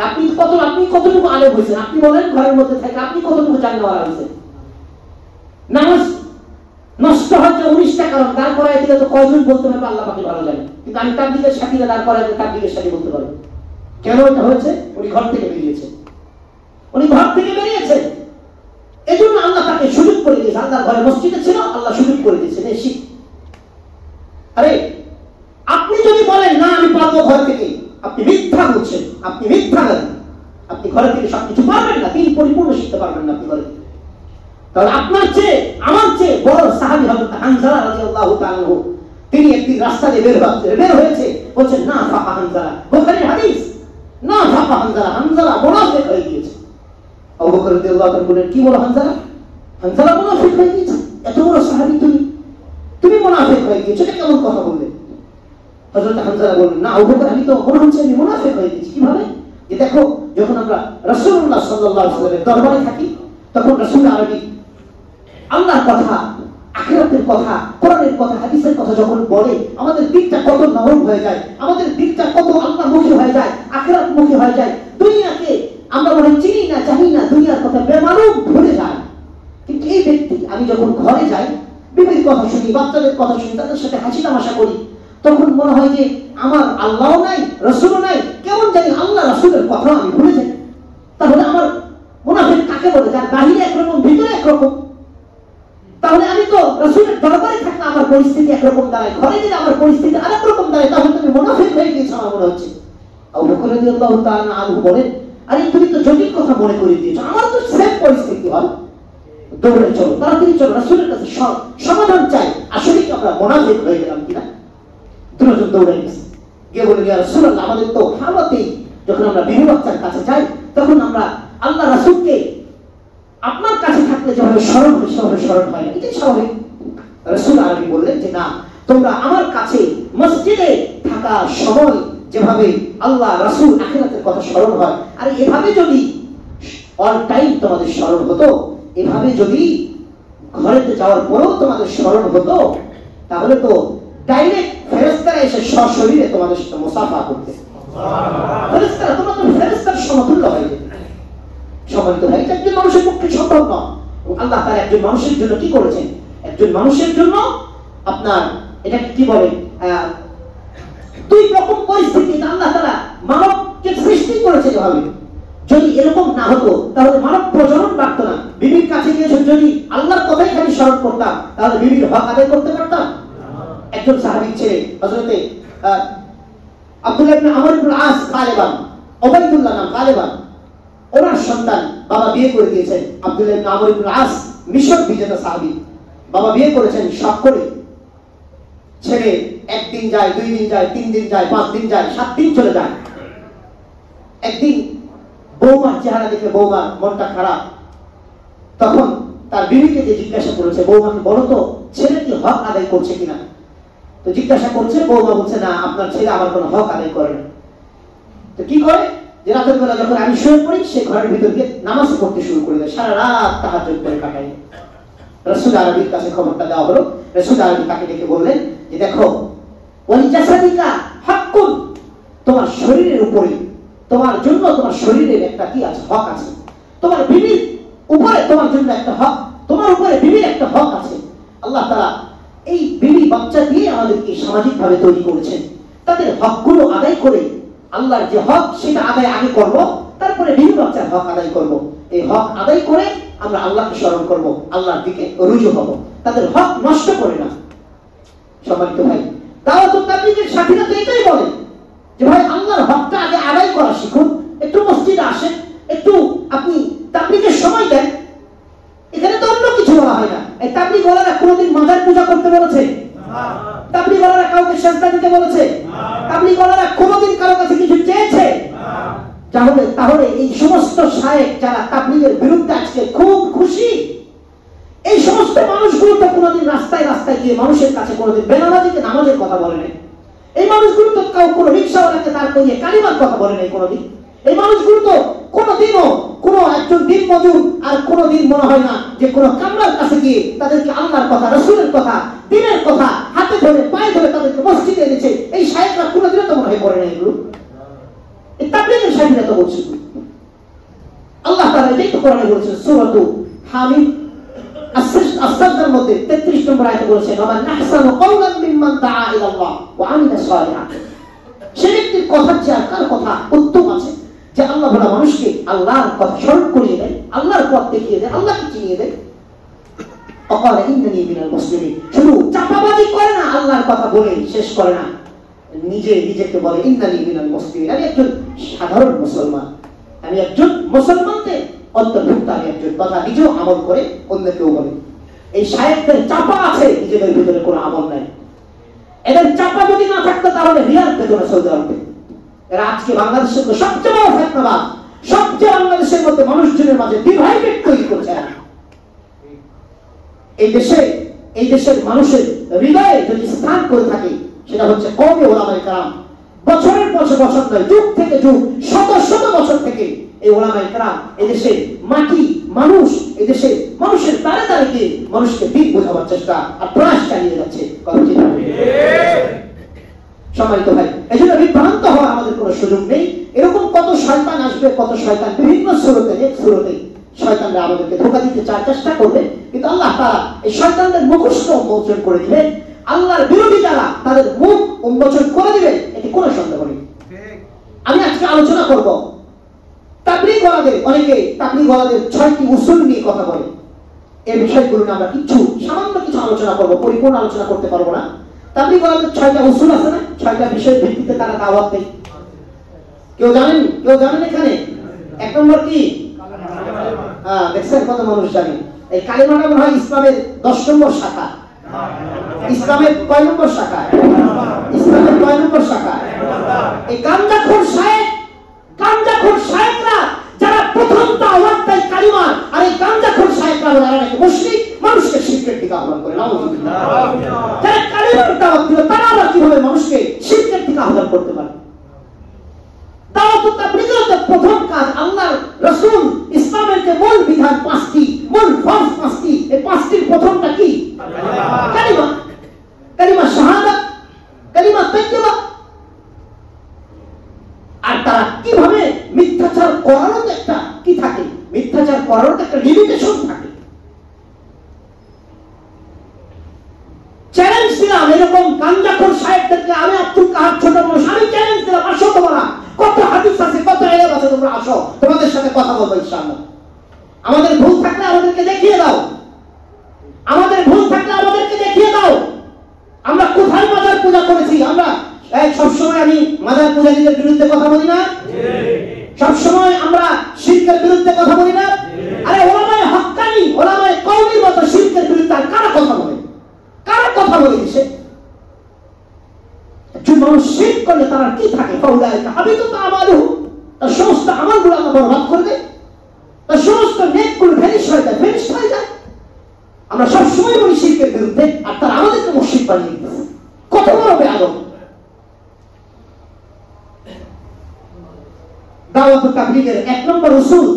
আপনি কতটুকু আলেম হয়েছেন আপনি বলেন, ঘরের মধ্যে থেকে আপনি কতটুকু জাননেওয়ালা হয়েছেন। নামাজ নষ্ট হচ্ছে 19টা কারণ, দাঁড় করাই দিলে তো কয়জন বলতে পারবে আল্লাহ পাকে ভালো জানে, কিন্তু আমি তাবলীগের সাথীরা দাঁড় করাই দিলে তাবলীগের সাথী বলতে পারবো। কেন এটা হয়েছে? উনি ঘর থেকে বেরিয়েছে, এজন্য আল্লাহ তাকে সুযোগ করে দিয়েছে। আল্লাহ ঘরে মসজিদে ছিল, আল্লাহ সুযোগ করে দিয়েছে। আরে আপনি যদি বলেন না আমি পারবো ঘর থেকে, আপনি মিথ্যা বলছেন, আপনি ঘরে থেকে সবকিছু পারবেন না, তিনি পরিপূর্ণ শিখতে পারবেন না আপনি ঘরে থেকে। তাহলে আপনার চেয়ে আমার চেয়ে বড় সাহাবী হযরত হানজালা রাদিয়াল্লাহু তাআলা আনহু, তিনি একদিন রাস্তা দিয়ে বের হয়েছে, বলছেন না ফাকা হানজালা, বুখারীর হাদিস, না ফাকা হানজালা মুনাফিক হয়ে গিয়েছে। আবু বকর রাদিয়াল্লাহু তাআলা বলেন, কি বলো হানজালা মুনাফিক হয়ে গিয়েছে? এত বড় সাহাবী তুমি মুনাফিক হয়ে গিয়েছো, এটা কেমন কথা বললে? হযরত হানজালা বললেন, না আবু বকর, আমি তো মনে হচ্ছে আমি মুনাফিক হয়ে গেছি। কিভাবে? যে দেখো, যখন আমরা রাসূলুল্লাহ সাল্লাল্লাহু আলাইহি ওয়াসাল্লামের দরবারে থাকি, তখন রাসূল আরবি আল্লাহর কথা, আখিরাতের কথা, কোরআনের কথা, হাদিসের কথা যখন বলে, আমাদের দিলটা কত নরম হয়ে যায়, আমাদের দিলটা কত আল্লাহমুখী হয়ে যায়, আখিরাতমুখী হয়ে যায়। দুনিয়াকে আমরা মনে চিনি না, জানি না, দুনিয়ার কথা বেমালুম ভুলে যায়। কিন্তু এই ব্যক্তি, আমি যখন ঘরে যাই, বিবির কথা শুনি, বাচ্চাদের কথা শুনি, তাদের সাথে হাসি তামাশা করি, তখন মনে হয় যে আমার আল্লাহও নাই, রাসূলও নাই, কেমন জানি আল্লাহ রাসূলের কথা আমি ভুলে যাই। তাহলে আমার মুনাফিক কাকে কাকে বলে? যার বাহিরে একরকম ভিতরে একরকম। তাহলে আমি তো রাসূলের দরবারে থাকলে আমার পরিস্থিতি একরকম দাঁড়ায়, ঘরে গেলে আমার পরিস্থিতি আরেক রকম দাঁড়ায়, তাহলে তুমি মুনাফিক হয়ে গিয়েছো আমার মনে হচ্ছে। আবু বকর রাদিয়াল্লাহু তাআলা আনহু বলেন, আরে তুমি তো জটিল কথা মনে করে দিয়েছো, আমার তো সেম পরিস্থিতি হয়। দৌড়ে চলো, তাড়াতাড়ি চলো, রাসূলের কাছে সমাধান চাই। আসলে কি আমরা মুনাফিক হয়ে গেলাম কিনা? দুজন দৌড়ে গেছে, গিয়ে বলে, ইয়া রাসূলুল্লাহ, আমাদের তো হাওয়াতেই যখন আমরা বিবি বাচ্চার কাছে যাই তখন আমরা আল্লাহ রাসূলকে আপনার কাছে থাকলে যেভাবে স্মরণ হয় সেভাবে স্মরণ হয় না, এটাই স্বাভাবিক। রাসূল আরবি বললেন যে না, তোমরা আমার কাছে মসজিদে থাকার সময় যেভাবে আল্লাহ রাসূল আখিরাতের কথা স্মরণ হয়, আর এভাবে যদি অল টাইম তোমাদের স্মরণ হতো, এভাবে যদি ঘরেতে যাওয়ার পরেও তোমাদের স্মরণ হতো, তাহলে তো ডাইরেক্ট ফেরেশতারা এসে সশরীরে তোমাদের সাথে মুসাফা করতে। ফেরেশতারা তোমাদের ফেরেশতার সমতুল্য হয়ে যেত। সম্মানিত ভাই, এটা একজন মানুষের পক্ষে সম্ভব নয়। আল্লাহ তাআলা একজন মানুষের জন্য কি করেছেন? একজন মানুষের জন্য আপনার এটাকে কি বলে, দুই রকম পরিস্থিতি আল্লাহ তাআলা মানবকে সৃষ্টি করেছে যেভাবে। যদি এরকম না হতো তাহলে মানব প্রজনন বাড়তো না। বিবির কাছে গিয়ে যদি আল্লাহর কথাই খালি স্মরণ করতাম তাহলে বিবির হক আদায় করতে পারতাম? একজন সাহাবী ছেলে হযরতে আব্দুল্লাহ ইবনে আমর ইবনে আস গালিবান, উবাইদুল্লাহ নাম গালিবান, ওনার সন্তান বাবা বিয়ে করে দিয়েছেন। আব্দুল্লাহ ইবনে আমর ইবনে আস মিশর বিজেতা সাহাবী, বাবা বিয়ে করেছেন শখ করে। ছেলে একদিন যায়, 2 দিন যায়, 3 দিন যায়, 5 দিন যায়, 7 দিন চলে যায়। একদিন বৌমার চেহারা দেখে বৌমার মনটা খারাপ, তখন তার বিবিকে যে জিজ্ঞাসা করেছে, বৌমাকে বলো তো ছেলে কি হক আদায় করছে কিনা। তো জিজ্ঞাসা করছে, বৌমা বলছে না, আপনার ছেলে আমার কোনো হক আদায় করে না। তো কি করে, যে রাতের বেলা যখন আমি শুয়ে পড়ি সে ঘরের ভিতর গিয়ে নামাজ পড়তে শুরু করে দেয়, সারা রাত তাহাজ্জুদ করে কাটায়। রাসূল আরবির কাছে খবরটা দেওয়া হলো। রাসূল আরবি তাকে ডেকে বললেন যে দেখো, ওয়াল জাসাদিকা হাক্কুন, তোমার শরীরের উপরে, তোমার জন্য তোমার শরীরের একটা কি আছে, হক আছে। তোমার বিবির উপরে তোমার জন্য একটা হক, তোমার উপরে বিবির একটা হক আছে। আল্লাহ তাআলা এই বিবি বাচ্চা দিয়ে আমাদেরকে সামাজিকভাবে তৈরি করেছেন। তাদের হকগুলো আদায় করে আল্লাহর যে হক সেটা আদায় আগে করব, তারপরে বিবি বাচ্চার হক আদায় করব। এই হক আদায় করে আমরা আল্লাহকে স্মরণ করব, আল্লাহর দিকে রুজু হব, তাদের হক নষ্ট করে না। সম্মানিত ভাই, দাওয়াত ও তাবলীগের সাথীরা তো এটাই বলে যে ভাই আল্লাহর হকটা আগে আদায় করা শিখুন, একটু মসজিদে আসেন, একটু আপনি তাবলীগের সময় দেন। এখানে তো অন্য কিছু বলা হয় না। এই তাবলীগ ওয়ালারা কোনোদিন মাজার পূজা করতে বলেছে? তাবলীগ ওয়ালারা কাউকে সেজদা দিতে বলেছে? তাবলীগ ওয়ালারা কোনোদিন কারো কাছে কিছু চেয়েছে? তাহলে এই সমস্ত শায়েখ যারা তাবলীগের বিরুদ্ধে আজকে খুব খুশি, এই সমস্ত মানুষগুলো তো কোনোদিন রাস্তায় রাস্তায় গিয়ে মানুষের কাছে কোনোদিন বেনামাজিকে নামাজের কথা বলে নাই। এই মানুষগুলো তো কোনো রিকশাওয়ালাকে তার করিয়ে কালিমার কথা বলে নাই কোনোদিন। এই মানুষগুলো তো কোনোদিনও কোনো একজন দিন মজুর আর কোনোদিন মনে হয় না যে কোনো কামলার কাছে গিয়ে তাদেরকে আল্লাহর কথা, রাসূলের কথা, দ্বীনের কথা হাতে ধরে পায়ে ধরে তাদেরকে মসজিদে এনেছে। এই শায়েখরা কোনোদিনও তো মনে হয় করে নাই এগুলো। এই তাবলীগের শায়েখরা তো বলছে। আল্লাহ তাআলা এটাই তো কোরআনে বলেছেন, সূরাতু হামিদ আস-সাজদার মধ্যে 33 নম্বর আয়াতে বলেছেন, ওয়া মান আহসানু কাওলান মিম্মান দাআ ইলাল্লাহ ওয়া আমিলা সালিহান। সে ব্যক্তির কথার চেয়ে কার কথা উত্তম আছে যে আল্লাহ বলা মানুষকে আল্লাহর কথা স্মরণ করিয়ে দেয়, আল্লাহর পথ দেখিয়ে দেয়, আল্লাহকে চিনিয়ে দেয়। অকাল ইন্নানি মিনাল মুসলিমিন, শুধু চাপাবাজি করে না, আল্লাহর কথা বলে শেষ করে না, নিজেকে বলে ইন্নানি মিনাল মুসলিমিন, আমি একজন সাধারণ মুসলমান, আমি একজন মুসলমানদের অন্তর্ভুক্ত, আমি একজন কথা নিজেও আমল করে অন্যকেও বলে। এই শায়েখদের চাপা আছে, নিজেদের ভিতরে কোনো আমল নাই। এদের চাপা যদি না থাকতো তাহলে রিয়াদ পেত না সৌদি আরবে। এরা আজকে বাংলাদেশের সবচেয়ে বড় ফেতনাবাজ, সবচেয়ে বাংলাদেশের মধ্যে মানুষজনের মাঝে ডিভাইডেড তৈরি করছে। এই দেশের মানুষের হৃদয়ে যদি স্থান করে থাকে সেটা হচ্ছে কওমে উলামায়ে কেরাম। বছরের পর বছর নয়, যুগ থেকে যুগ, শত শত বছর থেকে এই উলামায়ে কেরাম এদেশের মাটি, মানুষ, এদেশের মানুষের দ্বারে দ্বারে গিয়ে মানুষকে দিক বোঝাবার চেষ্টা আর প্রয়াস চালিয়ে যাচ্ছে। সম্মানিত ভাই, এই জন্য বিভ্রান্ত হওয়ার আমাদের কোনো সুযোগ নেই। এরকম কত শয়তান আসবে, কত শয়তান বিভিন্ন সুরতে শয়তানরা আমাদেরকে ধোঁকা দিতে চেষ্টা করবে, কিন্তু আল্লাহ তাআলা এই শয়তানদের মুখোশ উন্মোচন করে দিবেন। আল্লাহর বিরোধী যারা তাদের মুখ উন্মোচন করে দিবেন, এতে কোনো সন্দেহ নেই। আমি আজকে আলোচনা করব তাবলীগওয়ালাদের অনেকে তাবলীগওয়ালাদের 6টি উসুল নিয়ে কথা বলে। এই বিষয়গুলো নিয়ে আমরা সামান্য কিছু আলোচনা করব, পরিপূর্ণ আলোচনা করতে পারবো না। তাবলীগওয়ালাদের 6টা উসুল আছে না, 6টা বিষয়ের ভিত্তিতে তারা দাওয়াত দেয়। কেউ জানেন এখানে? 1 নম্বর কি? দেখছেন কত মানুষ জানে? এই কালিমাটা মনে হয় ইসলামের 10 নম্বর শাখা। ইসলামের কয় নম্বর শাখা? ইসলামের কয় নম্বর শাখা? এই গাঞ্জাখোর শায়েখরা যারা প্রথম দাওয়াত দেয় কালিমা, আর এই গাঞ্জাখোর শায়েখরা যারা নাকি মুশরিক, মানুষকে শিরকের দিকে আহ্বান করে। নাউযুবিল্লাহ। যারা কালিমার দাওয়াত দিল তারা আবার কিভাবে মানুষকে শিরকের দিকে আহ্বান করতে পারে? দাওয়াতুত তাবলীগের প্রথম কাজ আল্লাহর রাসূল ইসলামের যে মূল বিধান 5টি, মূল ফরজ 5টি, এই 5টির প্রথমটা কি? কালিমা। কালিমা শাহাদাত, কালিমা তাইয়্যিবা। আর তারা কিভাবে মিথ্যাচার করারও একটা কি থাকে, মিথ্যাচার করারও একটা লিমিটেশন থাকে। চ্যালেঞ্জ দিলাম এরকম গাঞ্জাখোর সাহেবদেরকে, আমি আব্দুল কাহার ছোট মানুষ, আমি চ্যালেঞ্জ দিলাম, আসো তোমরা, কত হাদিস আছে, কত ইলম আছে, তোমরা আসো, তোমাদের সাথে কথা বলবো ইনশাআল্লাহ। আমাদের ভুল থাকলে আমাদেরকে দেখিয়ে দাও, আমাদের ভুল থাকলে আমাদেরকে দেখিয়ে দাও। আমরা কোথায় মাজার পূজা করেছি? আমরা সবসময় আমি মাজার পূজারীদের বিরুদ্ধে কথা বলি না? সবসময় আমরা শিরকের বিরুদ্ধে কথা বলি না? আরে ওলামায়ে হক্কানি, ওলামায়ে কওমির মতো শিরকের বিরুদ্ধে কারা কথা বলে? কারা কথা বলে দিছে? একজন মানুষ শিরক করলে তার কি থাকে? ফাউলাইকা হাবিতুত আমালুহু, তার সমস্ত আমলগুলো আল্লাহ বরবাদ করে দেয়, তার সমস্ত নেকগুলো ফেনিশ হয়ে যায়। আমরা সবসময় বলি শিরকের বিরুদ্ধে, আর তারা আমাদেরকে মুশরিক বানিয়ে দিতেছে। কত বড় বেয়াদব! দাওয়াতুত তাবলীগের 1 নম্বর উসুল,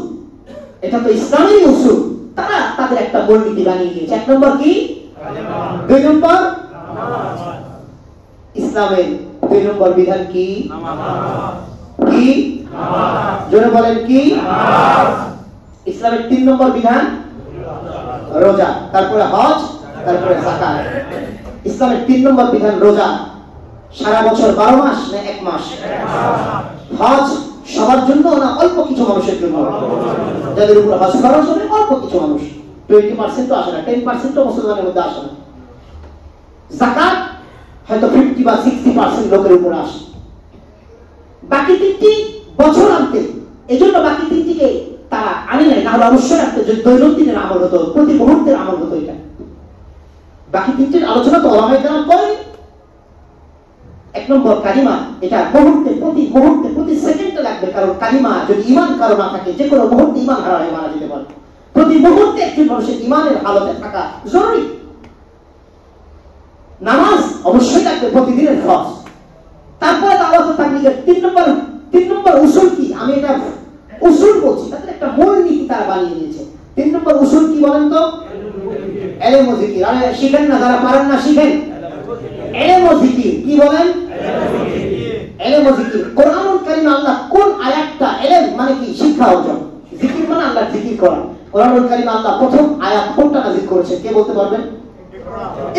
এটা তো ইসলামেরই উসুল, তারা তাদের একটা মূলনীতি বানিয়ে দিয়েছে। 1 নম্বর কি? 2 নম্বর ইসলামের 2 নম্বর বিধান কি? কি? জোরে বলেন কি? ইসলামের 3 নম্বর বিধান রোজা, তারপরে হজ, তারপরে যাকাত। ইসলামের 3 নম্বর বিধান রোজা, সারা বছর 12 মাস না 1 মাস? হজ সবার জন্য না অল্প কিছু মানুষের জন্য? যাদের উপর হজ খরচ হবে অল্প কিছু মানুষ, 20% তো আসে না, 10% তো মুসলমানের মধ্যে আসে না। যাকাত হয়তো 50 বা 60% লোকের উপর আসে। বাকি 3টি বছর আনতে, এজন্য বাকি 3টিকে তারা আনে নাই, না হলে অবশ্যই রাখতে, যে দৈনন্দিনের আমল হতো, প্রতি মুহূর্তের আমল হতো। এটা বাকি 3টির আলোচনা তো ওলামায়ে কেরাম করেন। 1 নম্বর কালিমা, এটা মুহূর্তে, প্রতি মুহূর্তে, প্রতি সেকেন্ডে লাগবে, কারণ কালিমা যদি ঈমান কারো না থাকে, যে কোনো মুহূর্তে ঈমান হারা হয়ে মারা যেতে পারে। প্রতি মুহূর্তে একজন মানুষের ঈমানের হালতে থাকা জরুরি। নামাজ অবশ্যই লাগবে, প্রতিদিনের ফরজ। তারপরে দাওয়াতুত তাবলীগের 3 নম্বর উসুল কি? আমি এটা উসুল বলছি, তাদের একটা মূল নীতি তারা বানিয়ে দিয়েছে। 3 নম্বর উসুল কি বলেন তো? ইলম ও জিকির। আরে শিখেন না, যারা পারেন না শিখেন। ইলম ও জিকির কি বলেন? ইলম ও জিকির। কোরআনুল কারীমে আল্লাহ কোন আয়াতটা, ইলম মানে কি? শিক্ষা অর্জন, জিকির মানে আল্লাহ জিকির করা। কোরআনুল কারীমে আল্লাহ প্রথম আয়াত কোনটা নাযিল করেছে? কে বলতে পারবেন?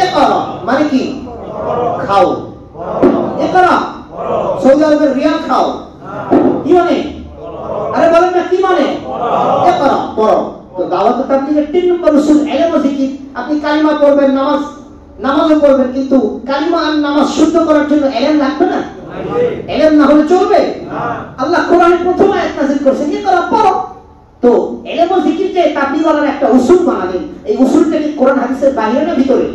ইকরা মানে কি? খাও। ইকরা সৌদি আরবের রিয়াল খাও, কি মানে? আরে বলেন না কি মানে? ইকরা পড়ো। তো দাওয়াতুত তাবলীগের 3 নম্বর উসুল ইলম ও জিকির। আপনি কালিমা পড়বেন, নামাজও পড়বেন, কিন্তু কালিমা আর নামাজ শুদ্ধ করার জন্য ইলম লাগবে না? ইলম না হলে চলবে? আল্লাহ কোরআনের প্রথম আয়াত নাযিল করেছেন, ইকরা পড়ো। তো ইলম ও জিকির যে তাবলীগওয়ালারা একটা উসুল বানালেন, এই উসুলটা কি কোরআন হাদিসের বাইরে না ভিতরে?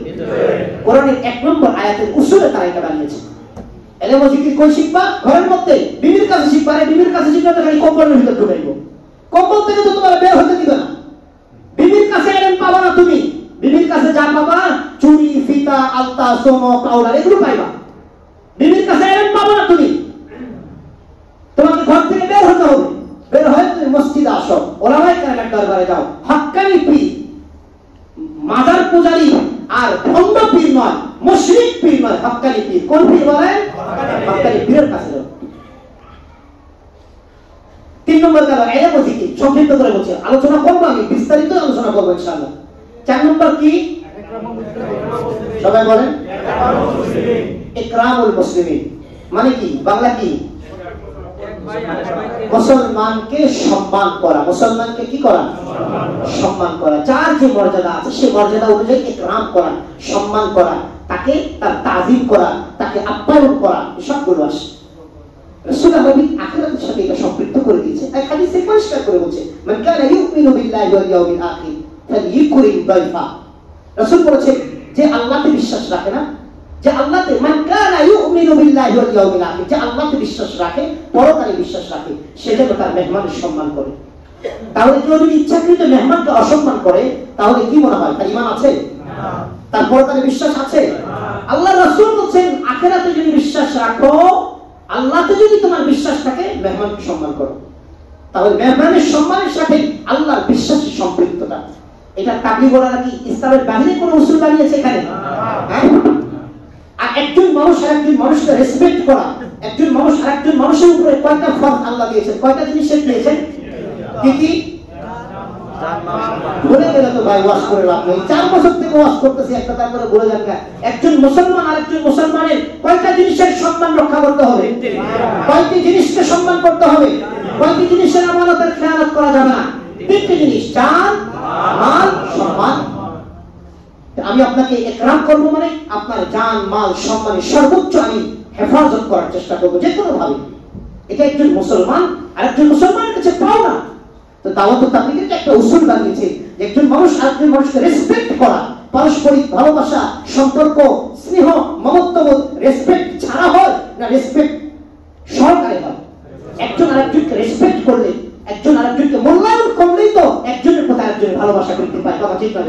কোরআনের 1 নম্বর আয়াতের উসুলে তারা এটা বানিয়েছে। ইলম ও জিকির কই শিখবা? ঘরের মধ্যে, বিবির কাছে শিখবা। আরে বিবির কাছে শিখলে তো খালি কম্বলের ভিতর ঢুকাইবো, কম্বল থেকে তো তোমার বের হতে দিবে না। বিবির কাছে ইলম পাবা না তুমি। বিবির কাছে যা পাবা, চুড়ি, ফিতা, আলতা, সোনো, পাউডার, এগুলো পাইবা। বিবির কাছে ইলম পাবা না তুমি। তোমাকে ঘর থেকে বের হতে হবে, বের হয়ে তুমি মসজিদে আসো, ওলামায়ে কেরামের দরবারে যাও। হক্কানি পীর, মাজার পূজারী আর ভণ্ড পীর নয়, মুশরিক পীর নয়, হক্কানি পীর। কোন পীর বলেন? হক্কানি পীরের কাছে যাও। 3 নম্বর গেল ইলম ও জিকির। সংক্ষিপ্ত করে বলছি, আলোচনা করব, আমি বিস্তারিত আলোচনা করব ইনশাআল্লাহ। 4 নম্বর কি? সবাই বলেন। ইকরামুল মুসলিমিন মানে কি? বাংলা কি? মুসলমানকে সম্মান করা, মুসলমানকে কি করা? সম্মান করা। যার যে মর্যাদা আছে সেই মর্যাদা অনুযায়ী ইকরাম করা, সম্মান করা, তাকে তার তাজিম করা, তাকে আপ্যায়ন করা, সবগুলো আসে। রাসূল নবী আখিরাতের সাথে এটা সম্পৃক্ত করে দিয়েছে। এক হাদিসে পরিষ্কার করে বলছে, মান কানা ইউমিনু বিল্লাহি ওয়াল ইয়াউমিল আখির ফালইকরিম দাইফা। রাসূল বলেছেন যে আল্লাহকে বিশ্বাস রাখে না, যে আল্লাহতে, মান কানা ইউমিনু বিল্লাহি ওয়াল ইয়াউমিল আখির, যে আল্লাহকে বিশ্বাস রাখে, পরকালে বিশ্বাস রাখে, সে যেন তার মেহমানের সম্মান করে। তাহলে কেউ যদি ইচ্ছাকৃত মেহমানকে অসম্মান করে তাহলে কি মনে হয় তার ঈমান আছে? তার পরকালে বিশ্বাস আছে? আল্লাহ রাসূল বলেন আখিরাতে যদি বিশ্বাস রাখো, আল্লাহতে যদি তোমার বিশ্বাস থাকে, মেহমানকে সম্মান করো। তাহলে মেহমানের সম্মানের সাথে আল্লাহর বিশ্বাসের সম্পৃক্ততা। এটা তাবলীগরা কি ইসলামের বাইরে কোনো উসুল বানিয়েছে এখানে? হ্যাঁ। আর একজন মানুষ আর একজন মানুষকে রেসপেক্ট করা, একজন মানুষ আর একজন মানুষের উপরে কয়টা ফরজ আল্লাহ দিয়েছেন, কয়টা জিনিস দিয়েছেন? কি কি বলে গেলে তো ভাই ওয়াজ করে লাভ নেই। 4 বছর থেকে ওয়াজ করতেছি, একটা তারপরে বলে যান না। একজন মুসলমান আর একজন মুসলমানের কয়টা জিনিসের সম্মান রক্ষা করতে হবে? কয়টি জিনিসকে সম্মান করতে হবে? কয়টি জিনিসের আমানতের খেয়ানত করা যাবে না? 3টি জিনিস, জান, মাল, সম্মান। আমি আপনাকে ইকরাম করব মানে আপনার জান, মাল, সম্মানের সর্বোচ্চ আমি হেফাজত করার চেষ্টা করব যে কোনো ভাবে। এটা একজন মুসলমান আর একজন মুসলমানের কাছে পাও না। তো দাওয়াত ও তাবলীগের একটা উসুল বানিয়েছে যে একজন মানুষ আরেকজন মানুষকে রেসপেক্ট করা, পারস্পরিক ভালোবাসা, সম্পর্ক, স্নেহ, মমত্ববোধ রেসপেক্ট ছাড়া হয় না রেসপেক্ট সহকারে হয়। একজন আরেকজনকে রেসপেক্ট করলে, একজন আরেকজনকে মূল্যায়ন করলেই তো একজনের প্রতি আরেকজনের ভালোবাসা করতে পারে। কথা ঠিক না?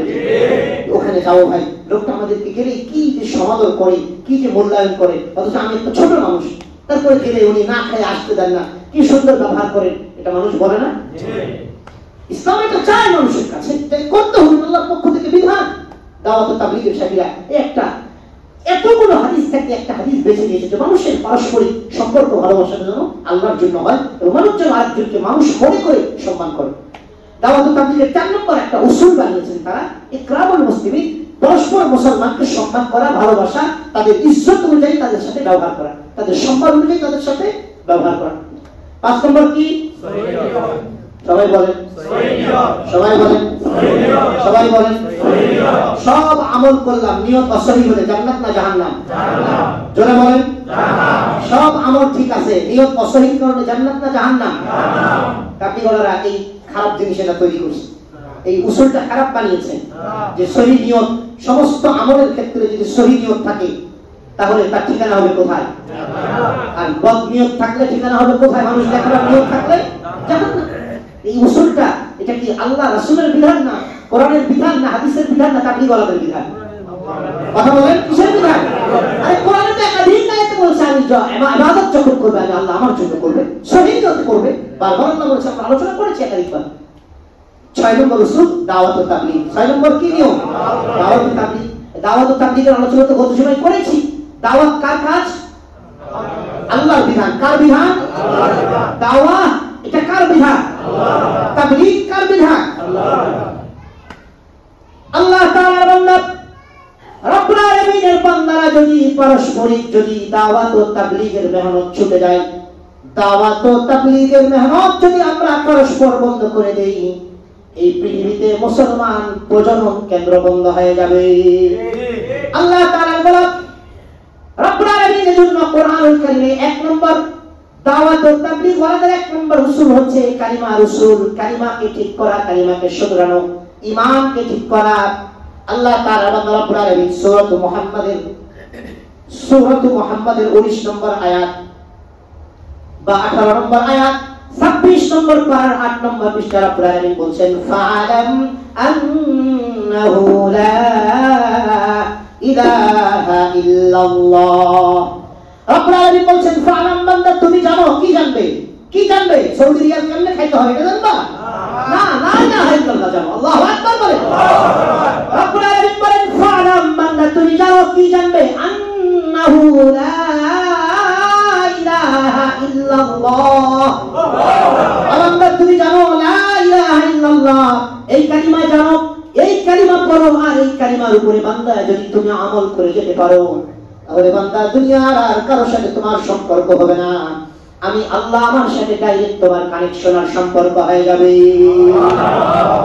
ওখানে যাও ভাই, লোকটা আমাদেরকে গেলে কি যে সমাদর করে, কি যে মূল্যায়ন করে, অথচ আমি একটা ছোট মানুষ, তারপরে গেলে উনি না খায় আসতে দেন না, কি সুন্দর ব্যবহার করেন। এটা মানুষ বলে না? ইসলাম এটা চায় মানুষের কাছে, করতে হবে, আল্লাহর পক্ষ থেকে বিধান। দাওয়াত ও তাবলীগের সাথীরা একটা এতগুলো হাদিস থেকে একটা হাদিস বেছে নিয়েছে যে মানুষের পারস্পরিক সম্পর্ক ভালোবাসার জন্য আল্লাহর জন্য হয় এবং মানুষ যেন আরেকজনকে মানুষ মনে করে সম্মান করে। দাওয়াত ও তাবলীগের 4 নম্বর একটা উসুল বানিয়েছেন তারা, ইকরামুল মুসলিমিন, পরস্পর মুসলমানকে সম্মান করা, ভালোবাসা, তাদের ইজ্জত অনুযায়ী তাদের সাথে ব্যবহার করা, তাদের সম্মান অনুযায়ী তাদের সাথে ব্যবহার করা। 5 নম্বর কি? সবাই বলেন, সবাই বলেন, সবাই বলেন। সব আমল করলাম, নিয়ত অসহি হলে জান্নাত না জাহান্নাম? জোরে বলেন। সব আমল ঠিক আছে, নিয়ত অসহির কারণে জান্নাত না জাহান্নাম? তাবলীগরা এই খারাপ জিনিস এটা তৈরি করছে, এই উসুলটা খারাপ বানিয়েছে যে সহি নিয়ত, সমস্ত আমলের ক্ষেত্রে যদি সহি নিয়ত থাকে তাহলে তার ঠিকানা হবে কোথায়? আর বদ নিয়ত থাকলে ঠিকানা হবে কোথায়? মানুষ দেখার নিয়ত থাকলে জাহান্নাম। এই উসুলটা, এটা কি আল্লাহ রাসূলের বিধান না, কোরআনের বিধান না, হাদিসের বিধান না, তাবলীগদের বিধান? কথা বলেন, কিসের বিধান? আরে কোরআনে তো একাধিক আয়াতে বলছে আমি ইবাদত যখন করবে আমি আল্লাহ আমার জন্য করবে, সহি নিয়ত করবে। বারবার আল্লাহ বলেছে, আমরা আলোচনা করেছি একাধিকবার। 6 নম্বর উসুল দাওয়াত ও তাবলীগ। 6 নম্বর কি নিয়ম? দাওয়াত ও তাবলীগ। দাওয়াত ও তাবলীগের আলোচনা তো গত সময় করেছি। দাওয়াত কার কাজ? আল্লাহর বিধান। কার বিধান? আল্লাহর বিধান। দাওয়াত এটা কার বিধান? আল্লাহ। তাবলীগ কার বিধান? আল্লাহ। আল্লাহ তাআলার বান্দা রব্বুল আলামিনের বান্দারা যদি পারস্পরিক যদি দাওয়াত ও তাবলীগের মেহনত ছুটে যায়, দাওয়াত ও তাবলীগের মেহনত যদি আমরা পরস্পর বন্ধ করে দেই, এই পৃথিবীতে মুসলমান প্রজনন কেন্দ্র বন্ধ হয়ে যাবে। আল্লাহ তাআলা বলেন রব্বুল আলামিনের জন্য কোরআনুল কারীমে 1 নম্বর দাওয়াত ও তাবলীগ ওয়ালাদের 1 নম্বর উসুল হচ্ছে কালিমার উসুল। কালিমাকে ঠিক করা, কালিমাকে শুধরানো, ঈমানকে ঠিক করা। আল্লাহ তাআলা রব্বুল আলামিন সূরা মুহাম্মাদের 19 নম্বর আয়াত বা 18 নম্বর আয়াত, 26 নম্বর পারার 8 নম্বর পৃষ্ঠা রব্বুল আলামিন বলছেন ফাআলাম আন্নাহু লা ইলাহা ইল্লাল্লাহ। রব্বুল আলামিন বলছেন ফাআলাম, বান্দা তুমি জানো। কি জানবে? কি জানবে? সৌদি রিয়াল কেমনে খাইতে হয় এটা জানবা? না, লা ইলাহা ইল্লাল্লাহ জানো। আল্লাহু আকবার বলেন। রব্বুল আলামিন বলেন ফাআলাম, বান্দা তুমি জানো। কি জানবে? আন্নাহু লা ইলাহা ইল্লাল্লাহ। বান্দা তুমি জানো লা ইলাহা ইল্লাল্লাহ, এই কালিমা জানো, এই কালিমা পড়ো, আর এই কালিমার উপরে বান্দা যদি তুমি আমল করে যেতে পারো, তাহলে বান্দা দুনিয়ার আর কারোর সাথে তোমার সম্পর্ক হবে না। আমি আল্লাহ আমার সাথে ডাইরেক্ট তোমার কানেকশন আর সম্পর্ক হয়ে যাবে।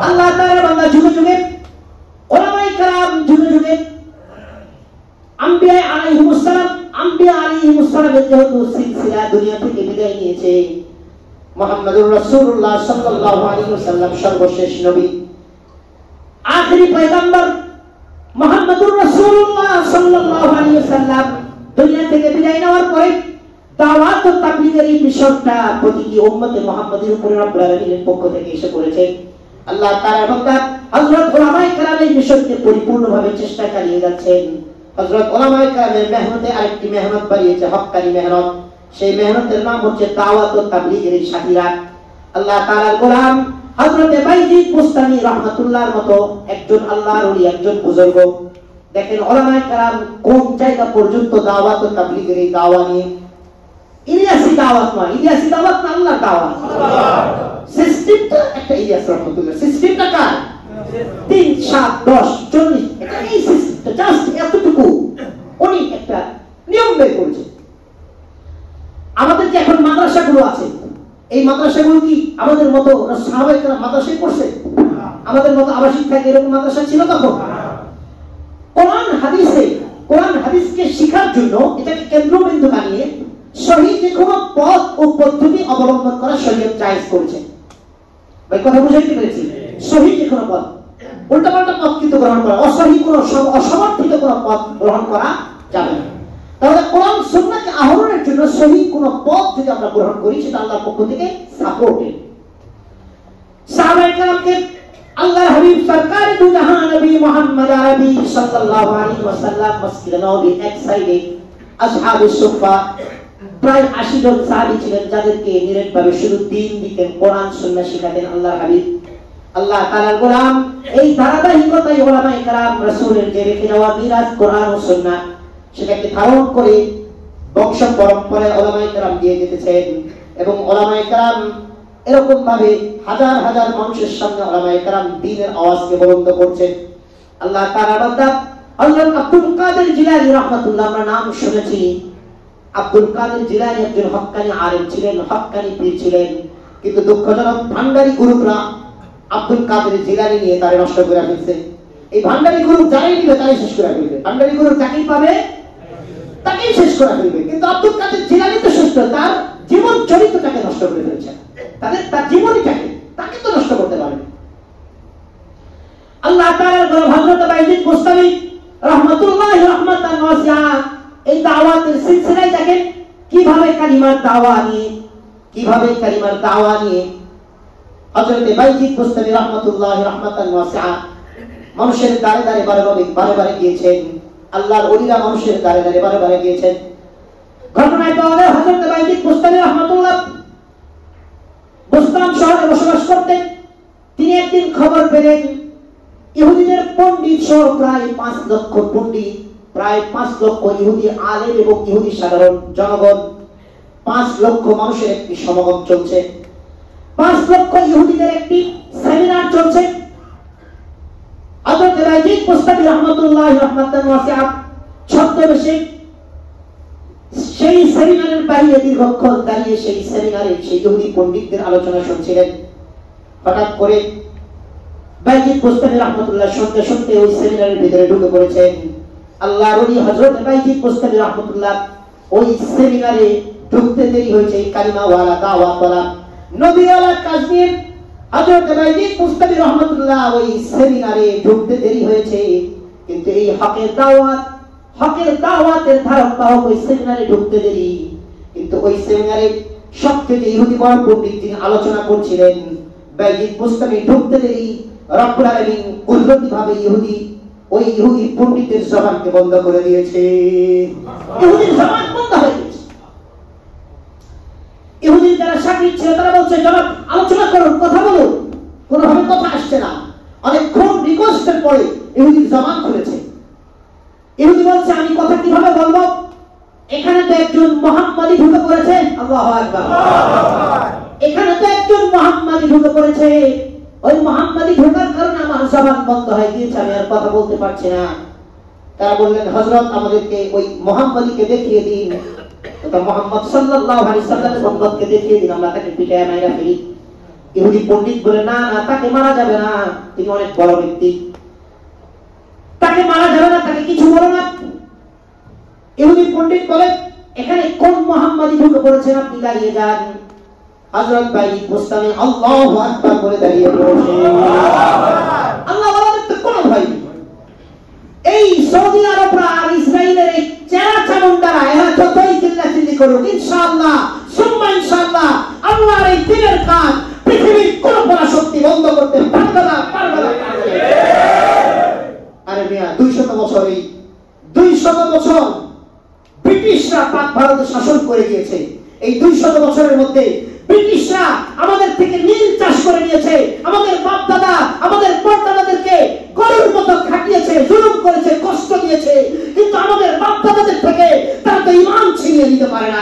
আল্লাহ তাআলা বান্দা যুগে যুগে ওলামায়ে কেরাম যুগে যুগে আম্বিয়া আলাইহিমুস সালামের যেহেতু সিলসিলা দুনিয়া থেকে বিদায় নিয়েছে, মুহাম্মদুর রাসূলুল্লাহ সাল্লাল্লাহু আলাইহি ওয়াসাল্লাম সর্বশেষ নবী, আখেরি পয়গম্বর মুহাম্মদুর রাসূলুল্লাহ সাল্লাল্লাহু আলাইহি ওয়াসাল্লাম দুনিয়া থেকে বিদায় নেওয়ার পরে দাওয়াত ও তাবলীগের এই মিশনটা প্রতিটি উম্মতে মুহাম্মাদীর উপরে রব্বুল আলামিনের পক্ষ থেকে এসে পড়েছে। আল্লাহ তাআলা বান্দা হযরত উলামায়ে কেরাম এই মিশনকে পরিপূর্ণভাবে চেষ্টা চালিয়ে যাচ্ছেন। হযরত উলামায়ে কেরামের মেহনতে আরেকটি মেহনত বাড়িয়েছে, হক্কানি মেহনত। সেই মেহনতের নাম হচ্ছে দাওয়াত ও তাবলীগের এই সাথীরা। আল্লাহ তাআলার গোলাম হযরত বাইজিদ বুস্তামি রাহমাতুল্লাহর মতো একজন আল্লাহর ওলি, একজন বুজুর্গ, দেখেন উলামায়ে কেরাম কোন জায়গা পর্যন্ত দাওয়াত ও তাবলীগের এই দাওয়া নিয়ে, ইলিয়াসি দাওয়াত নয়, ইলিয়াসি দাওয়াত না, আল্লাহর দাওয়াত। সিস্টেমটা একটা ইলিয়াস রাহমাতুল্লাহ, সিস্টেমটা কার? 3 7 10 40, এটা এই সিস্টেমটা জাস্ট এতটুকু উনি একটা নিয়ম বের করেছে। আমাদের যে এখন মাদ্রাসাগুলো আছে, এই মাদ্রাসাগুলো কি আমাদের মতো সাহাবায়ে কেরাম মাদ্রাসায় পড়ছে? আমাদের মতো আবাসিক থাকে এরকম মাদ্রাসা ছিল তখন? কোরআন হাদিসকে শেখার জন্য এটাকে কেন্দ্রবিন্দু বানিয়ে সহিহ যে কোনো পথ ও পদ্ধতি অবলম্বন করা শরীয়ত জায়েজ করেছে। ভাই কথা বুঝাইতে পেরেছি? সহিহ যে কোনো পথ, উল্টাপাল্টা পথ কিন্তু গ্রহণ করা, অসহিহ কোনো অসমর্থিত কোনো পথ গ্রহণ করা যাবে না। তাহলে কোরআন সুন্নাহকে আহরণের জন্য সহিহ কোনো পথ যদি আমরা গ্রহণ করি, সেটা আল্লাহর পক্ষ থেকে সাপোর্টেড। সাহাবায়ে কেরামকে আল্লাহর হাবিব সরকার দু জাহান নবী মুহাম্মদ আরবি সাল্লাল্লাহু আলাইহি ওয়াসাল্লাম মসজিদে নববীর এক সাইডে আসহাবুস সুফা প্রায় 80 জন সাহাবী ছিলেন, যাদেরকে নিরেটভাবে শুধু দ্বীন দিতেন, কোরআন সুন্নাহ শিখাতেন আল্লাহর হাবিব। আল্লাহ তাআলার গোলাম এই ধারাবাহিকতায় উলামায়ে কেরাম রাসূলের যে রেখে যাওয়া মিরাজ কোরআন ও সুন্নাহ, সেটাকে ধারণ করে বংশ পরম্পরায় উলামায়ে কেরাম দিয়ে যেতেছেন। এবং উলামায়ে কেরাম এরকম ভাবে হাজার হাজার মানুষের সামনে উলামায়ে কেরাম দ্বীনের আওয়াজকে বুলন্দ করছেন। আল্লাহ তাআলা বান্দা হযরত আব্দুল কাদের জিলানী রাহমাতুল্লাহ, আমরা নাম শুনেছি। আব্দুল কাদের জিলানী একজন হক্কানি আলেম ছিলেন, হক্কানি পীর ছিলেন, কিন্তু দুঃখজনক ভান্ডারি গ্রুপরা আব্দুল কাদের জিলানী নিয়ে তারে নষ্ট করে ফেলছে। এই ভান্ডারি গ্রুপ যারাই নিবে তারাই শেষ করে ফেলবে, ভান্ডারি গ্রুপ যাকেই পাবে তাকেই শেষ করে ফেলবে। কিন্তু আব্দুল কাদের জিলানী তো সুস্থ, তার জীবন চরিত্রটাকে নষ্ট করে ফেলছে, তার জীবনীটাকে, তাকে তো নষ্ট করতে পারে। আল্লাহ তাআলার গোলাম হযরত বাইজিদ বুস্তামি রাহমাতুল্লাহি রাহমাতান ওয়াসিআ এই দাওয়াতের সিলসিলায় দেখেন কিভাবে কালিমার দাওয়া নিয়ে হযরত বাইজিদ বুস্তামি রাহমাতুল্লাহি রাহমাতান ওয়াসিআ মানুষের দ্বারে দ্বারে বারে গিয়েছেন। আল্লাহর ওলিরা মানুষের দ্বারে দ্বারে বারে গিয়েছেন। ঘটনায় পাওয়া যায় হযরত বাইজিদ বুস্তামি রাহমাতুল্লাহ বুস্তাম শহরে বসবাস করতেন। তিনি একদিন খবর পেলেন ইহুদিদের পণ্ডিত সহ প্রায় 5 লক্ষ পণ্ডিত, প্রায় 5 লক্ষ ইহুদি আলেম এবং ইহুদি সাধারণ জনগণ, 5 লক্ষ মানুষের একটি সমাগম চলছে, 5 লক্ষ ইহুদিদের একটি সেমিনার চলছে। হযরত বাইজিদ বুস্তামি রাহমাতুল্লাহি রাহমাতান ওয়াসিআ ছদ্মবেশে সেই সেমিনারের বাইরে দীর্ঘক্ষণ দাঁড়িয়ে সেই সেমিনারে সেই ইহুদি পণ্ডিতদের আলোচনা শুনছিলেন। হঠাৎ করে বাইজিদ বুস্তামি রাহমাতুল্লাহ শুনতে ওই সেমিনারের ভিতরে ঢুকে পড়েছেন। আল্লাহর ওলি হযরত বাইজিদ বুস্তামি রাহমাতুল্লাহ ওই সেমিনারে ঢুকতে দেরি হয়েছে। কালিমা ওয়ালা দাওয়াত ওয়ালা নবীওয়ালা কাজ নিয়ে হযরত বাইজিদ বুস্তামি রাহমাতুল্লাহ ওই সেমিনারে ঢুকতে দেরি হয়েছে, কিন্তু এই হকের দাওয়াতের ধারক বাহক ওই সেমিনারে ঢুকতে দেরি। কিন্তু ওই সেমিনারে সবথেকে ইহুদি বড় পণ্ডিত যিনি আলোচনা করছিলেন, বাইজিদ বুস্তামি ঢুকতে দেরি রব্বুল আলামিন কুদরতিভাবে ওই ইহুদি পণ্ডিতের জবানকে বন্ধ করে দিয়েছে। ইহুদির জবান বন্ধ হয়ে গেছে। ইহুদির যারা সাক্ষী ছিল তারা বলছে, জনাব আলোচনা করুন, কথা বলুন, কোনোভাবে কথা আসছে না। অনেকক্ষণ রিকোয়েস্টের পরে ইহুদির জবান খুলেছে। ইহুদি বলছে, আমি কথা কিভাবে বলবো? এখানে তো একজন মুহাম্মাদি ঢুকে পড়েছে। আল্লাহু আকবার। এখানে তো একজন মুহাম্মাদি ঢুকে পড়েছে। ওই মুহাম্মাদি ঢোকার কারণে আমার জবান বন্ধ হয়ে গিয়েছে, আমি আর কথা বলতে পারছি না। তারা বললেন, হযরত আমাদেরকে ওই মুহাম্মাদিকে দেখিয়ে দিন। তো মুহাম্মদ সাল্লাল্লাহু আলাইহি সাল্লামের উম্মতকে দেখিয়ে দিন আমরা তাকে পিটায় মাইরা ফেলি। ইহুদি পণ্ডিত বলে না না তাকে মারা যাবে না, তিনি অনেক বড় ব্যক্তি, তাকে মারা যাবে না, তাকে কিছু বলো না। ইহুদি পণ্ডিত বলে এখানে কোন মুহাম্মাদি ঢুকে পড়েছেন, আপনি দাঁড়িয়ে যান। হযরত বাইজিদ বুস্তামি আল্লাহু আকবার বলে দাঁড়িয়ে পড়েছেন। আল্লাহ বলেন তো কোন ভয় নেই। এই সৌদি আরবরা আর ইসরায়েলের এই চেরা চামুন্ডারা এরা যতই চিল্লাচিল্লি করুক, ইনশাআল্লাহ সুম্মা ইনশাআল্লাহ আল্লাহর এই দিনের কাজ পৃথিবীর কোন পরাশক্তি বন্ধ করতে পারবে না, পারবে না। আরে মিয়া 200 বছর, এই 200 বছর ব্রিটিশরা পাক ভারতে শাসন করে গিয়েছে। এই 200 বছরের মধ্যে ব্রিটিশরা আমাদের থেকে নীল চাষ করে নিয়েছে, আমাদের বাপ দাদা আমাদের পরদাদাদেরকে গরুর মতো খাটিয়েছে, জুলুম করেছে, কষ্ট দিয়েছে, কিন্তু আমাদের বাপ দাদাদের থেকে তারা তো ঈমান ছিনিয়ে নিতে পারে না।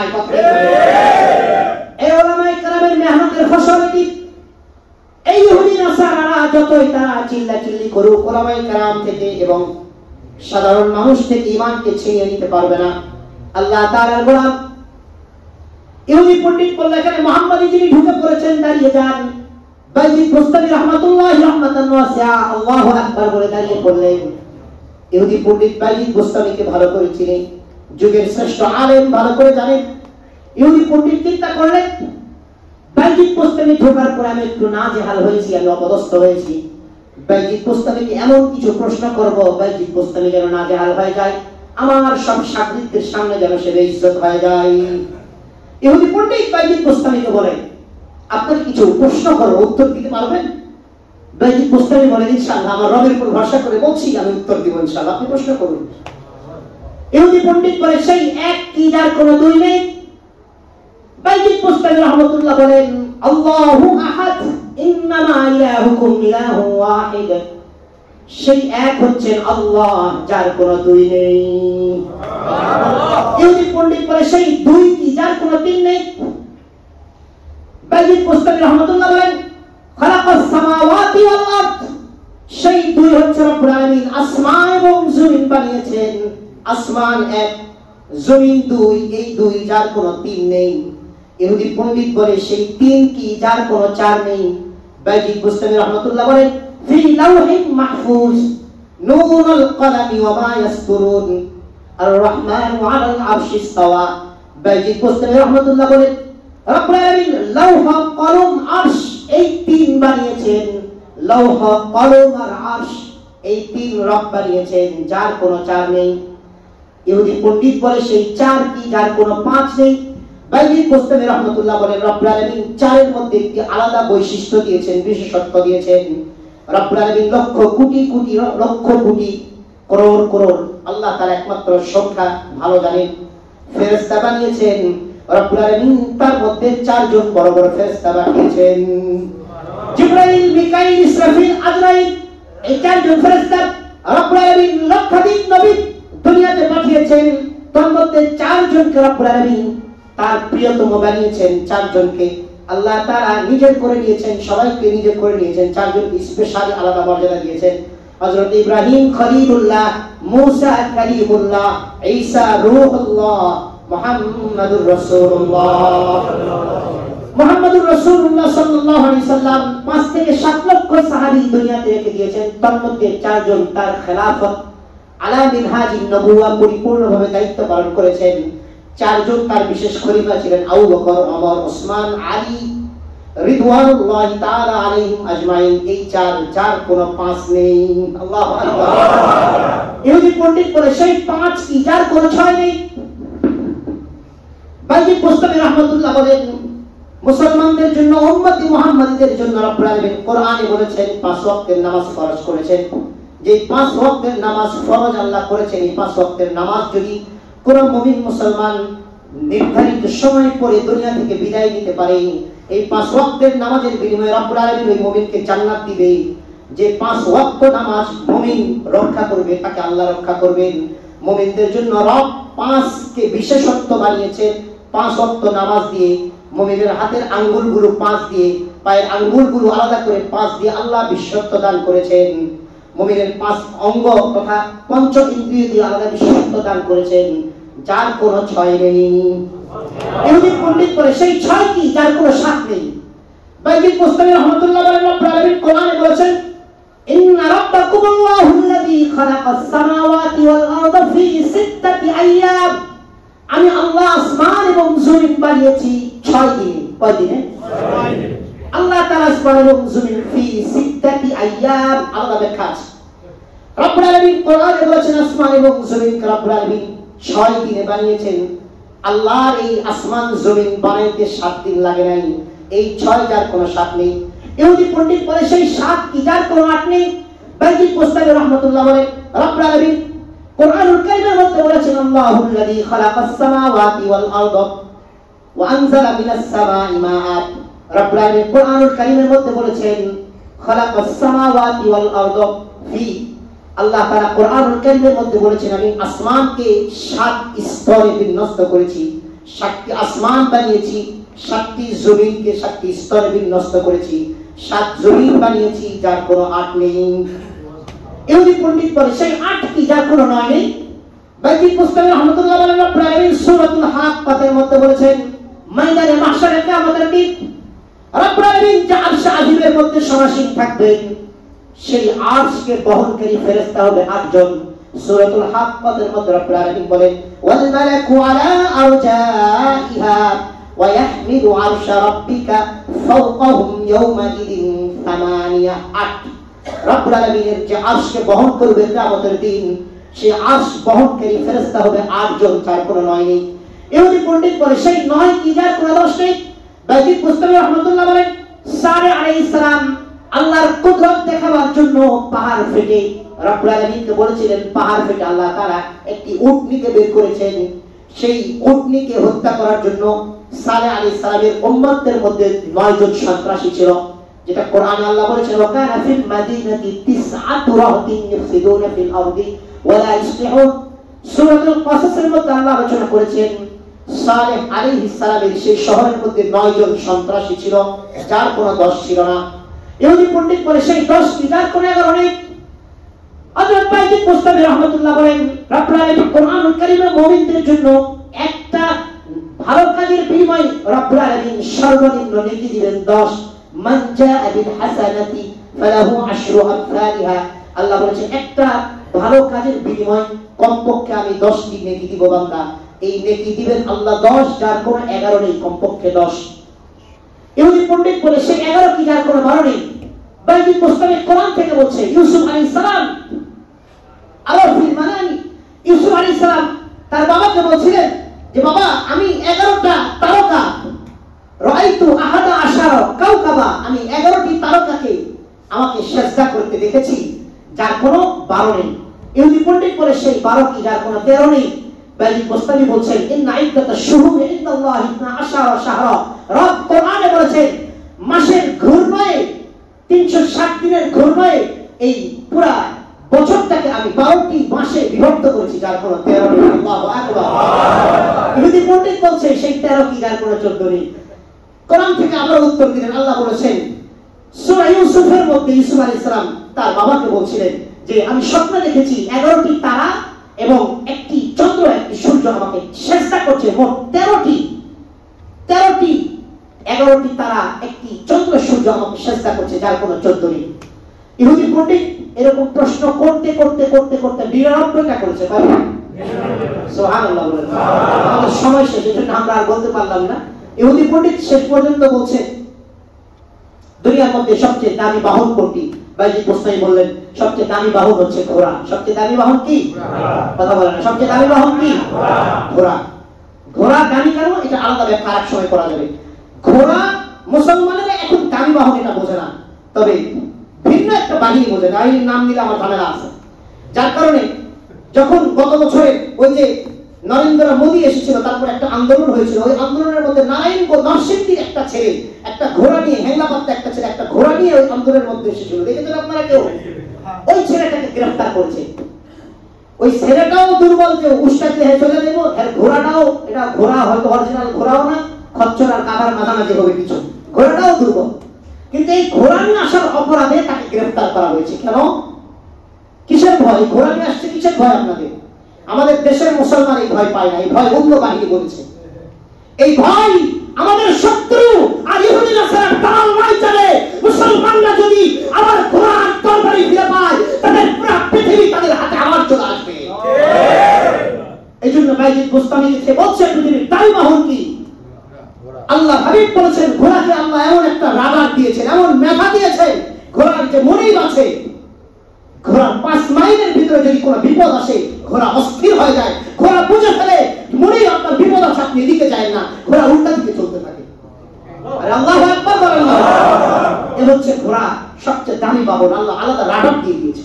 এই উলামায়ে কেরামের মেহনতের ফসল কি? এই ইহুদি নাসারারা যতই তারা চিল্লাচিল্লি করুক, উলামায়ে কেরাম থেকে এবং সাধারণ মানুষ থেকে ঈমানকে ছিনিয়ে নিতে পারবে না। আল্লাহ তাআলার গোলাম ইহুদি পণ্ডিত বললেন এখানে মুহাম্মাদি যিনি ঢুকে পড়েছেন দাঁড়িয়ে যান। বাইজিদ বুস্তামি রাহমাতুল্লাহি রাহমাতান ওয়াসিআ আল্লাহু আকবার বলে দাঁড়িয়ে পড়লেন। ইহুদি পণ্ডিত বাইজিদ বুস্তামিকে ভালো করে চিনে, যুগের শ্রেষ্ঠ আলেম, ভালো করে জানেন। ইহুদি পণ্ডিত চিন্তা করলেন বাইজিদ বুস্তামি ঢোকার পরে আমি একটু নাজেহাল হয়েছি, আমি অপদস্থ হয়েছি। বাইজিদ বুস্তামিকে এমন কিছু প্রশ্ন করব বাইজিদ বুস্তামি যেন নাজেহাল হয়ে যায়, আমার সব শাগিরদের সামনে যেন সে বেইজ্জত হয়ে যায়। ইহুদি পণ্ডিত বাইজিদ বুস্তামিকে বলেন আপনাকে কিছু প্রশ্ন করব, উত্তর দিতে পারবেন? বাইজিদ বুস্তামি বলেন ইনশাআল্লাহ আমার রবের উপর ভরসা করে বলছি আমি উত্তর দিব ইনশাআল্লাহ, আপনি প্রশ্ন করুন। ইহুদি পণ্ডিত বলে সেই এক কি যার কোনো দুই নেই? বাইজিদ বুস্তামি রাহমাতুল্লাহ বলেন আল্লাহু আহাদ ইন্নামা ইলাহুকুম ইলাহুন ওয়াহিদ, সেই এক হচ্ছেন আল্লাহ, যার কোনো দুই নেই। ইহুদি পণ্ডিত বলে সেই দুই কি যার কোনো তিন নেই? বাইজিদ বুস্তামি রাহমাতুল্লাহ বলেন খালাকাস সামাওয়াতি ওয়াল আরদ, সেই দুই হচ্ছে রব্বুল আলামিন আসমান এবং জমিন বানিয়েছেন। আসমান এক, জমিন দুই, এই দুই যার কোনো তিন নেই। ইহুদি পণ্ডিত বলে সেই তিন কি যার কোনো চার নেই? বাইজিদ বুস্তামি রাহমাতুল্লাহ বলেন ফি লাওহিন মাহফুজ নুনুল কলামি ওয়া মা ইয়াসতুরুন আর রহমানু আলাল আরশি ইসতাওয়া। বাইজিদ বুস্তামি রাহমাতুল্লাহ বলেন রব্বুল আলামিন লৌহ, কলম, আরশ এই তিন বানিয়েছেন। লৌহ, কলম আর আরশ এই তিন রব বানিয়েছেন, যার কোনো চার নেই। ইহুদি পণ্ডিত বলে সেই চার কি যার কোনো পাঁচ নেই? বাইজিদ বুস্তামি রাহমাতুল্লাহ বলেন রব্বুল আলামিন চারের মধ্যে একটি আলাদা বৈশিষ্ট্য দিয়েছেন, বিশেষত্ব দিয়েছেন। রব্বুল আলামিন লক্ষ কোটি কোটি লক্ষ কোটি করোড় করোড়, আল্লাহ তার একমাত্র সংখ্যা ভালো জানেন, ফেরেশতা বানিয়েছেন। রব্বুল আলামিন তার মধ্যে চারজন বড় বড় ফেরেশতা বানিয়েছেন, জিবরাইল, মিকাইল, ইসরাফিল, আজরাইল, এই চারজন ফেরেশতা রব্বুল আলামিন লক্ষাধিক নবী দুনিয়াতে পাঠিয়েছেন। তার মধ্যে চারজনকে রব্বুল আলামিন তার প্রিয়তম বানিয়েছেন, চারজনকে আল্লাহ তাআলা নিজের করে নিয়েছেন, সবাইকে নিজের করে নিয়েছেন। চারজনকে স্পেশাল আলাদা মর্যাদা দিয়েছেন। হযরত ইব্রাহিম খলিলুল্লাহ, মুসা কালিমুল্লাহ, ঈসা রূহুল্লাহ, মুহাম্মাদুর রাসূলুল্লাহ। মুহাম্মাদুর রাসূলুল্লাহ সাল্লাল্লাহু আলাইহি সাল্লাম 5 থেকে 7 লক্ষ সাহাবী দুনিয়াতে রেখে দিয়েছেন। তার মধ্যে চারজন তার খেলাফত আলা মিনহাজিন নবুওয়া পরিপূর্ণভাবে দায়িত্ব পালন করেছেন। চারজন তার বিশেষ খলিফা ছিলেন আবু বকর, ওমর, ওসমান, আলী রিদওয়ানুল্লাহি তাআলা আলাইহিম আজমাইন। এই চার, যার কোনো পাঁচ নেই। আল্লাহু আকবার। ইহুদি পণ্ডিত বলে সেই পাঁচ কি যার কোনো ছয় নেই? বাইজিদ বুস্তামি রাহমাতুল্লাহ বলেন মুসলমানদের জন্য, উম্মতি মুহাম্মাদীদের জন্য রব্বুল আলামিন কোরআনে বলেছেন 5 ওয়াক্তের নামাজ ফরজ করেছেন। যে 5 ওয়াক্তের নামাজ ফরজ আল্লাহ করেছেন, এই 5 ওয়াক্তের নামাজ যদি কোন মুমিন মুসলমান নির্ধারিত সময় পরে দুনিয়া থেকে বিদায় নিতে পারে, এই 5 ওয়াক্তের নামাজের বিনিময়ে রব্বুল আলামিন ওই মুমিনকে জান্নাত দিবে। যে 5 ওয়াক্ত নামাজ মুমিন রক্ষা করবে তাকে আল্লাহ রক্ষা করবেন। মুমিনদের জন্য রব 5 কে বিশেষত্ব বানিয়েছেন। 5 ওয়াক্ত নামাজ দিয়ে মুমিনের হাতের আঙ্গুলগুলো 5 দিয়ে, পায়ের আঙ্গুলগুলো আলাদা করে 5 দিয়ে আল্লাহ বিশেষত্ব দান করেছেন। মুমিনের 5 অঙ্গ তথা পঞ্চ ইন্দ্রিয় দিয়ে আলাদা বিশেষত্ব দান করেছেন। যার কোনো ছয় নেই। ইহুদি পণ্ডিত বলে সেই ছয় কি যার কোনো সাত নেই। বাইজিদ মুস্তামি রাহমাতুল্লাহ আলাইহি রব্বুল আলামিন কোরআনে বলেছেন ইন্না রাব্বাকুমুল্লাহুল্লাযী খালাকাস সামাওয়াতি ওয়াল আরদা ফি সিত্তাতি আইয়াম, আমি আল্লাহ আসমান এবং জমিন বানিয়েছি 6 দিনে। কয় দিনে? 6 দিনে। আল্লাহ তাআলা আসমান এবং জমিন ফি সিত্তাতি আইয়াম, আলাদা ব্যাখ্যা আছে। রব্বুল আলামিন কোরআনে বলেছেন আসমান এবং জমিন রব্বুল আলামিন 6 দিনে বানিয়েছেন। আল্লাহর এই আসমান জমিন বানাইতে 7 দিন লাগে নাই। এই 6 যার কোনো 7 নেই। ইহুদি পণ্ডিত বলে সেই 7 কি যার কোনো 8 নেই। বাইজিদ মুস্তামি রাহমাতুল্লাহ বলেন রব্বুল আলামিন কোরআনুল কারীমের মধ্যে বলেছেন আল্লাহুল্লাযী খালাকাস সামাওয়াতি ওয়াল আরদা ওয়া আনজালা মিনাস সামাই মাআত। রব্বুল আলামিন কোরআনুল কারীমের মধ্যে বলেছেন খালাকাস সামাওয়াতি ওয়াল আরদা ফি, আল্লাহ তাআলা কোরআনুল কারীমের মধ্যে বলেছেন আমি আসমানকে 7 স্তরে বিন্যস্ত করেছি। 7টি আসমান বানিয়েছি, 7টি জমিনকে 7টি স্তরে বিন্যস্ত করেছি। 7 জমিন বানিয়েছি যার কোনো 8 নেই। ইহুদি পণ্ডিত বলে সেই 8 কি যার কোনো 9 নেই। বাইজিদ মুস্তামি রাহমাতুল্লাহ আলাইহি রব্বুল আলামিন সূরাতুল হাক্কাতের মধ্যে বলেছেন ময়দানে মাহশারে কিয়ামতের দিন রব্বুল আলামিন যে আরশ আজিমের মধ্যে সমাসীন থাকবেন, সেই আরশকে বহনকারী ফেরেশতা হবে 8 জন। সূরাতুল হাক্কাতের মধ্যে রব্বুল আলামিন বলেন ওয়াল মালাকু আলা আরজাইহা ওয়া ইয়াহমিলু আরশা রাব্বিকা ফাওকাহুম ইয়াওমা ইদিন 8। রব্বুল আলামিনের যে আরশকে বহন করবে কিয়ামতের দিন, সেই আরশ বহনকারী ফেরেশতা হবে 8 জন, যার কোনো 9 নেই। ইহুদি পণ্ডিত বলে সেই 9 কি যার কোনো 10 নেই। বাইজিদ মুস্তামি রাহমাতুল্লাহ বলেন সালেহ আলাইহিস সালাম আল্লাহর কুদরত দেখাবার জন্য পাহাড় ফেটে রব্বুল আলামিনকে বলেছিলেন, পাহাড় ফেটে আল্লাহ তাআলা একটি উটনীকে বের করেছেন। সেই উটনীকে হত্যা করার জন্য সালেহ আলাইহিস সালামের উম্মতদের মধ্যে 9 জন সন্ত্রাসী ছিল, যেটা কোরআনে আল্লাহ বলেছেন ওয়াকানা ফিল মাদিনাতি 9 রাহতিন ইফসিদুনা ফিল আরদি ওয়া লা ইসলিহুন। সূরাতুল কাসাসের মধ্যে আল্লাহ আলোচনা করেছেন সালেহ আলাইহিস সালামের সেই শহরের মধ্যে 9 জন সন্ত্রাসী ছিল, যার কোনো 10 ছিল না। ইহুদি পণ্ডিত বলে সেই 10 কি যার কোনো 11 নেই। হযরত বাইজিদ মুস্তামি রাহমাতুল্লাহ বলেন রব্বুল আলামিন কোরআনুল কারীমে মুমিনদের জন্য একটা ভালো কাজের বিনিময়ে রব্বুল আলামিন সর্বনিম্ন নেকি দিবেন 10। মান জাআ বিল হাসানাতি ফালাহু আশরু আমসালিহা। আল্লাহ বলেছেন একটা ভালো কাজের বিনিময়ে কমপক্ষে আমি 10টি নেকি দিব বান্দা। এই নেকি দিবেন আল্লাহ 10, যার কোনো 11 নেই, কমপক্ষে 10। ইহুদি পণ্ডিত বলে সেই 11 কি যার কোনো 12 নেই। বাইজিদ মুস্তামি কোরআন থেকে বলছে ইউসুফ আলাইহিস সালাম আল্লাহ ফিল মানানি, ইউসুফ আলাইহিস সালাম তার বাবাকে বলছিলেন যে বাবা আমি 11টা তারকা রাআইতু আহাদা আশারা কাওকাবা, আমি 11টি তারকাকে আমাকে সিজদা করতে দেখেছি, যার কোনো 12 নেই। ইহুদি পণ্ডিত বলে সেই 12 কি যার কোনো 13 নেই। বাইজিদ মুস্তামি বলছেন ইন্না ইদ্দাতাশ শুহুরি ইনদাল্লাহি 12 শাহরা। রব কোরআনে বলেছেন মাসের ঘূর্ণয়ে 360 দিনের ঘূর্ণয়ে এই পুরা বছরটাকে আমি 12টি মাসে বিভক্ত করেছি, যার কোনো 13 নেই। আল্লাহু আকবার। ইহুদি পণ্ডিত বলছে সেই 13 কি যার কোনো 14 নেই। কোরআন থেকে আবার উত্তর দিলেন, আল্লাহ বলেছেন সূরা ইউসুফের মধ্যে ইউসুফ আলাইহিস সালাম তার বাবাকে বলছিলেন যে আমি স্বপ্নে দেখেছি 11টি তারা এবং একটি চন্দ্র একটি সূর্য আমাকে সিজদা করছে। মোট 13টি 11টি তারা একটি চন্দ্র সূর্য আমাকে সিজদা করছে, যার কোনো 14 নেই। ইহুদি পণ্ডিত এরকম প্রশ্ন করতে করতে করতে করতে 99টা করেছে। সুবহানাল্লাহ বলেন। আমাদের সময় শেষ, এজন্য আমরা আর বলতে পারলাম না। ইহুদি পণ্ডিত শেষ পর্যন্ত বলছে দুনিয়ার মধ্যে সবচেয়ে দামি বাহন কোনটি? বাইজিদ মুস্তামি বললেন সবচেয়ে দামি বাহন হচ্ছে ঘোড়া। সবচেয়ে দামি বাহন কি? কথা বলেন না। সবচেয়ে দামি বাহন কি? ঘোড়া। ঘোড়া দামি কেন এটা আলাদা ব্যাখ্যা আরেক সময় করা যাবে। ঘোড়া মুসলমানেরা এখন দামি বাহন এটা বোঝে না, তবে ভিন্ন একটা বাহিনী বোঝে। বাহিনীর নাম নিলে আমার ঝামেলা আছে, যার কারণে যখন গত বছরে ওই যে নরেন্দ্র মোদী এসেছিল, তারপর একটা আন্দোলন হয়েছিল, ওই আন্দোলনের মধ্যে নারায়ণপুর নরসিংদীর একটা ছেলে একটা ঘোড়া নিয়ে, হ্যাংলাপাত্তা একটা ছেলে একটা ঘোড়া নিয়ে ওই আন্দোলনের মধ্যে এসেছিল। দেখেছেন আপনারা কেউ? ওই ছেলেটাকে গ্রেফতার করেছে। ওই ছেলেটাও দুর্বল, যে উস্তাদ দিয়ে চলে দেব, এর ঘোড়াটাও, এটা ঘোড়া হয়তো অরিজিনাল ঘোড়াও না, খচ্চর আর গাধার মাঝামাঝি হবে কিছু, ঘোড়াটাও দুর্বল। কিন্তু এই ঘোড়া নিয়ে আসার অপরাধে তাকে গ্রেফতার করা হয়েছে। কেন? কিসের ভয়? ঘোড়া নিয়ে আসছে কিসের ভয় আপনাদের? আমাদের দেশের মুসলমান এই ভয় পায় না, এই ভয় অন্য বাহিনী বলেছে। এই ভয় আমাদের শত্রু। আর ইহুদি নাসারার দালাল নয় চলে। মুসলমানরা যদি আবার কোরআন তরবারি ফিরে পায়, তাদের পুরো পৃথিবী তাদের হাতে আবার চলে আসবে। এই জন্য বাইজিদ বুস্তামি লিখে বলছেন পৃথিবীর দায়বাহন কি? আল্লাহ হাবিব বলেছেন ঘোড়াকে আল্লাহ এমন একটা রাডার দিয়েছেন, এমন মেধা দিয়েছেন, ঘোড়ার যে মনিব আছে, ঘোড়ার 5 মাইলের ভিতরে যদি কোনো বিপদ আসে ঘোড়া অস্থির হয়ে যায়, ঘোড়া বুঝে ফেলে মনিব আপনার বিপদ আছে, আপনি এদিকে যায় না, ঘোড়া উল্টা দিকে চলতে থাকে। আর আল্লাহু আকবার বলেন না, এ হচ্ছে ঘোড়া সবচেয়ে দামি বাহন, আল্লাহ আলাদা রাডার দিয়ে দিয়েছে।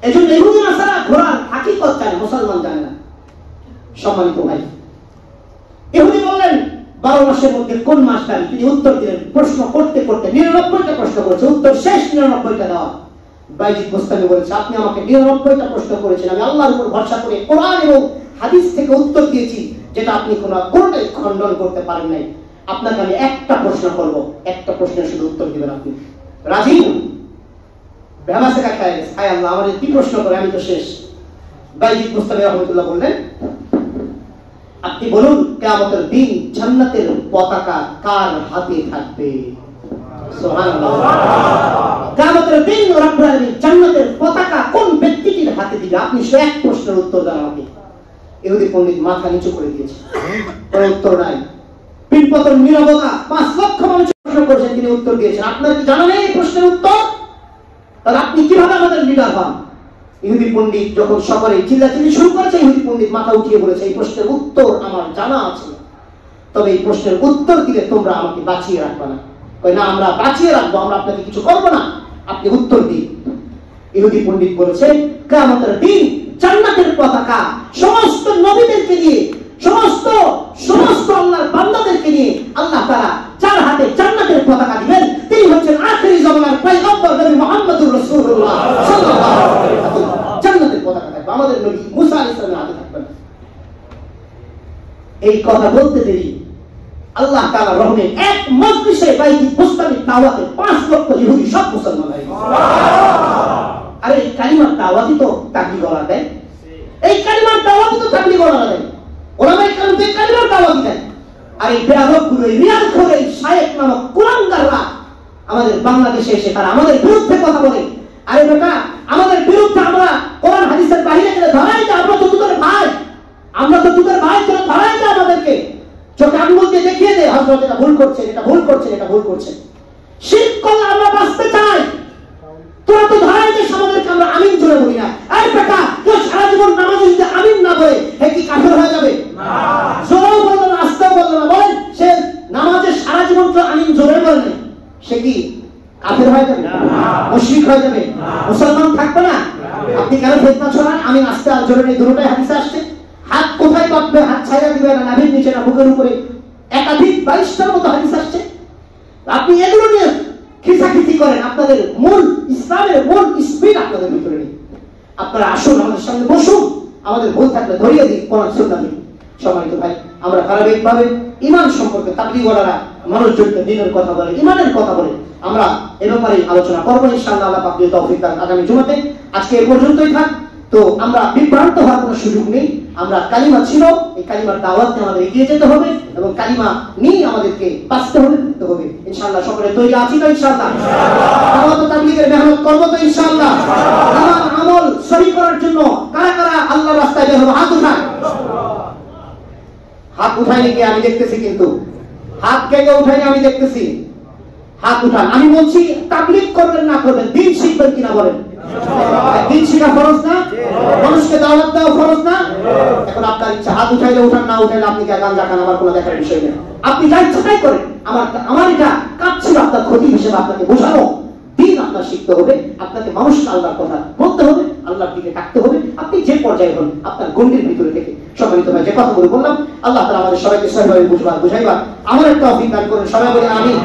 এজন্য ইহুদি নাসারা ঘোড়ার হাকিকত জানে, মুসলমান জানে না। সম্মানিত ভাই, ইহুদি বললেন 12 মাসের মধ্যে কোন মাস দাবি? তিনি উত্তর দিলেন, প্রশ্ন করতে করতে 99টা প্রশ্ন করেছে, উত্তর শেষ 99টা দেওয়া। বাইজিদ বুস্তামি বলেছে আপনি আমাকে 99টা প্রশ্ন করেছেন, আমি আল্লাহর উপর ভরসা করে কোরআন এবং হাদিস থেকে উত্তর দিয়েছি, যেটা আপনি কোনটাই খণ্ডন করতে পারেন নাই। আপনাকে আমি একটা প্রশ্ন করব, একটা প্রশ্নের শুধু উত্তর দিবেন আপনি। রাজি? ভেবাসে কাটায় গেছে, হায় আল্লাহ আমার কি প্রশ্ন করে, আমি তো শেষ। বাইজিদ বুস্তামি রাহমাতুল্লাহ বললেন আপনি বলুন কিয়ামতের দিন জান্নাতের পতাকা কার হাতে থাকবে? সুবহানাল্লাহ। কিয়ামতের দিন রব্বুল আলামিন জান্নাতের পতাকা কোন ব্যক্তিটির হাতে দিবে? আপনি সে এক প্রশ্নের উত্তর দেন আমাকে। ইহুদি পণ্ডিত মাথা নিচু করে দিয়েছে, কোনো উত্তর নাই। পিনপতন নীরবতা, 5 লক্ষ মানুষ প্রশ্ন করেছেন, তিনি উত্তর দিয়েছেন। আপনার কি জানা নেই এই প্রশ্নের উত্তর? তাহলে আপনি কিভাবে আমাদের লিডার হন? ইহুদি পণ্ডিত যখন সকলে চিল্লাচিল্লি শুরু করেছে, ইহুদি পণ্ডিত মাথা উঠিয়ে বলেছে এই প্রশ্নের উত্তর আমার জানা আছে, তবে এই প্রশ্নের উত্তর দিলে তোমরা আমাকে বাঁচিয়ে রাখবে না। কই না, আমরা বাঁচিয়ে রাখবো, আমরা আপনাকে কিছু করবো না, আপনি উত্তর দিন। ইহুদি পণ্ডিত বলেছে কিয়ামতের দিন জান্নাতের পতাকা সমস্ত নবীদেরকে নিয়ে, সমস্ত আল্লাহর বান্দাদেরকে নিয়ে আল্লাহ তাআলা যার হাতে জান্নাতের পতাকা দিবেন তিনি হচ্ছেন আখিরি জামানার পয়গম্বর নবী মুহাম্মদুর রাসূলুল্লাহ সাল্লাল্লাহু আলাইহি ওয়াসাল্লাম। জান্নাতের পতাকা থাকবে, আমাদের নবী মুসা আলাইহিস সালামের হাতে থাকবে না। এই কথা বলতে দেরি আল্লাহ তাআলা রহমে এক মজলিসে বাইজিদ বুস্তামির দাওয়াতে 5 লক্ষ ইহুদি সব মুসলমান হয়ে গেছে। আরে এই কালিমার দাওয়াতই তো তাবলীগরা দেয়, এই কালিমার দাওয়াতই তো তাবলীগরা দেয়, ওলামায়ে কেরাম এই কালিমার দাওয়াত দেয়। আর এই বেয়াদবগুলো, এই রিয়াদখোর, এই শায়েখ নামক কুলাঙ্গাররা আমাদের বাংলাদেশে এসে তারা আমাদের বিরুদ্ধে কথা বলে। আরে বেটা, আমাদের বিরুদ্ধে আমরা কোরআন হাদিসের বাইরে গেলে ধরাই যে আমরা তো তোদের ভাই, আমরা তো তোদের ভাই, তোরা ধরাই যে আমাদেরকে চোখে আঙুল দিয়ে দেখিয়ে দে হযরত এটা ভুল করছে, এটা ভুল করছে, এটা ভুল করছে। শিরক করলে আমরা বাঁচতে চাই, তোরা তো ধরাই যে আমাদেরকে আমরা আমিন জোরে বলি না। এই বেটা, কেউ সারা জীবন নামাজে যদি আমিন না বলে হে কি কাফের হয়ে যাবে? না, জোরেও বললো না, আস্তেও বললো না। বলেন সে নামাজে সারা জীবন তো আমিন জোরে বলে সে কি কাফের হয়ে যাবে? মুশরিক হয়ে যাবে? মুসলমান থাকবে না? আপনি কেন ফিতনা ছড়ান? আমিন আস্তে আর জোরে নেই, দুটোটাই হাদিসে আসছে। হাত কোথায় পাতবে? হাত ছাইড়া দিবে না নাভির নিচে না বুকের উপরে? একাধিক 22টার মতো হাদিস আসছে। আপনি এগুলো নিয়ে খিসাখিসি করেন, আপনাদের মূল ইসলামের মূল স্পিরিট আপনাদের ভিতরে নেই। আপনারা আসুন, আমাদের সামনে বসুন, আমাদের ভুল থাকলে ধরিয়ে দিন কোরআন সুন্নাহ দিয়ে। সম্মানিত ভাই, আমরা ধারাবাহিকভাবে ঈমান সম্পর্কে তাবলীগরা মানুষজনকে দ্বীনের কথা বলে, ঈমানের কথা বলে, আমরা এ ব্যাপারে আলোচনা করবো ইনশাআল্লাহ। আল্লাহ পাক যদি তৌফিক দেন আগামী জুমাতে। আজকে এই পর্যন্তই থাক। তো আমরা বিভ্রান্ত হওয়ার কোনো সুযোগ নেই। আমরা কালিমা ছিল, এই কালিমার দাওয়াতে আমাদের এগিয়ে যেতে হবে এবং কালিমা নিয়ে আমাদেরকে বাঁচতে হবে, করতে হবে ইনশাআল্লাহ। সকলে তৈরি আছি তো ইনশাআল্লাহ? দাওয়াত ও তাবলীগের মেহনত করব তো ইনশাআল্লাহ? আমার আমল সহি করার জন্য কারা কারা আল্লাহর রাস্তায় বের হবে? হাত উঠান। হাত উঠায়নি কে? আমি দেখতেছি, কিন্তু হাত কে উঠায়নি আমি দেখতেছি। হাত উঠান। আমি বলছি তাবলীগ করবেন না করবেন, দ্বীন শিখবেন কিনা বলেন? দ্বীন শিখা ফরজ না? মানুষকে দাওয়াত দেওয়া ফরজ না? এখন আপনার ইচ্ছা, হাত উঠাইলে উঠান, না উঠাইলে আপনি গান দেখান, আমার কোনো দেখার বিষয় নেই। আপনি যা ইচ্ছা তাই করেন। আমার এটা কাজ ছিল আপনার ক্ষতি হিসেবে আপনাকে বোঝানো। দ্বীন আপনার শিখতে হবে, আপনাকে মানুষকে আল্লাহর কথা বলতে হবে, আল্লাহর দিকে ডাকতে হবে, আপনি যে পর্যায়ে হন আপনার গণ্ডির ভিতরে থেকে। সম্মানিত ভাই, যে কথাগুলো বললাম আল্লাহ তাআলা আমাদের সবাইকে সহিভাবে বুঝাইবার আমার একটা তৌফিক দান করুন। সবাই বলে আমিন।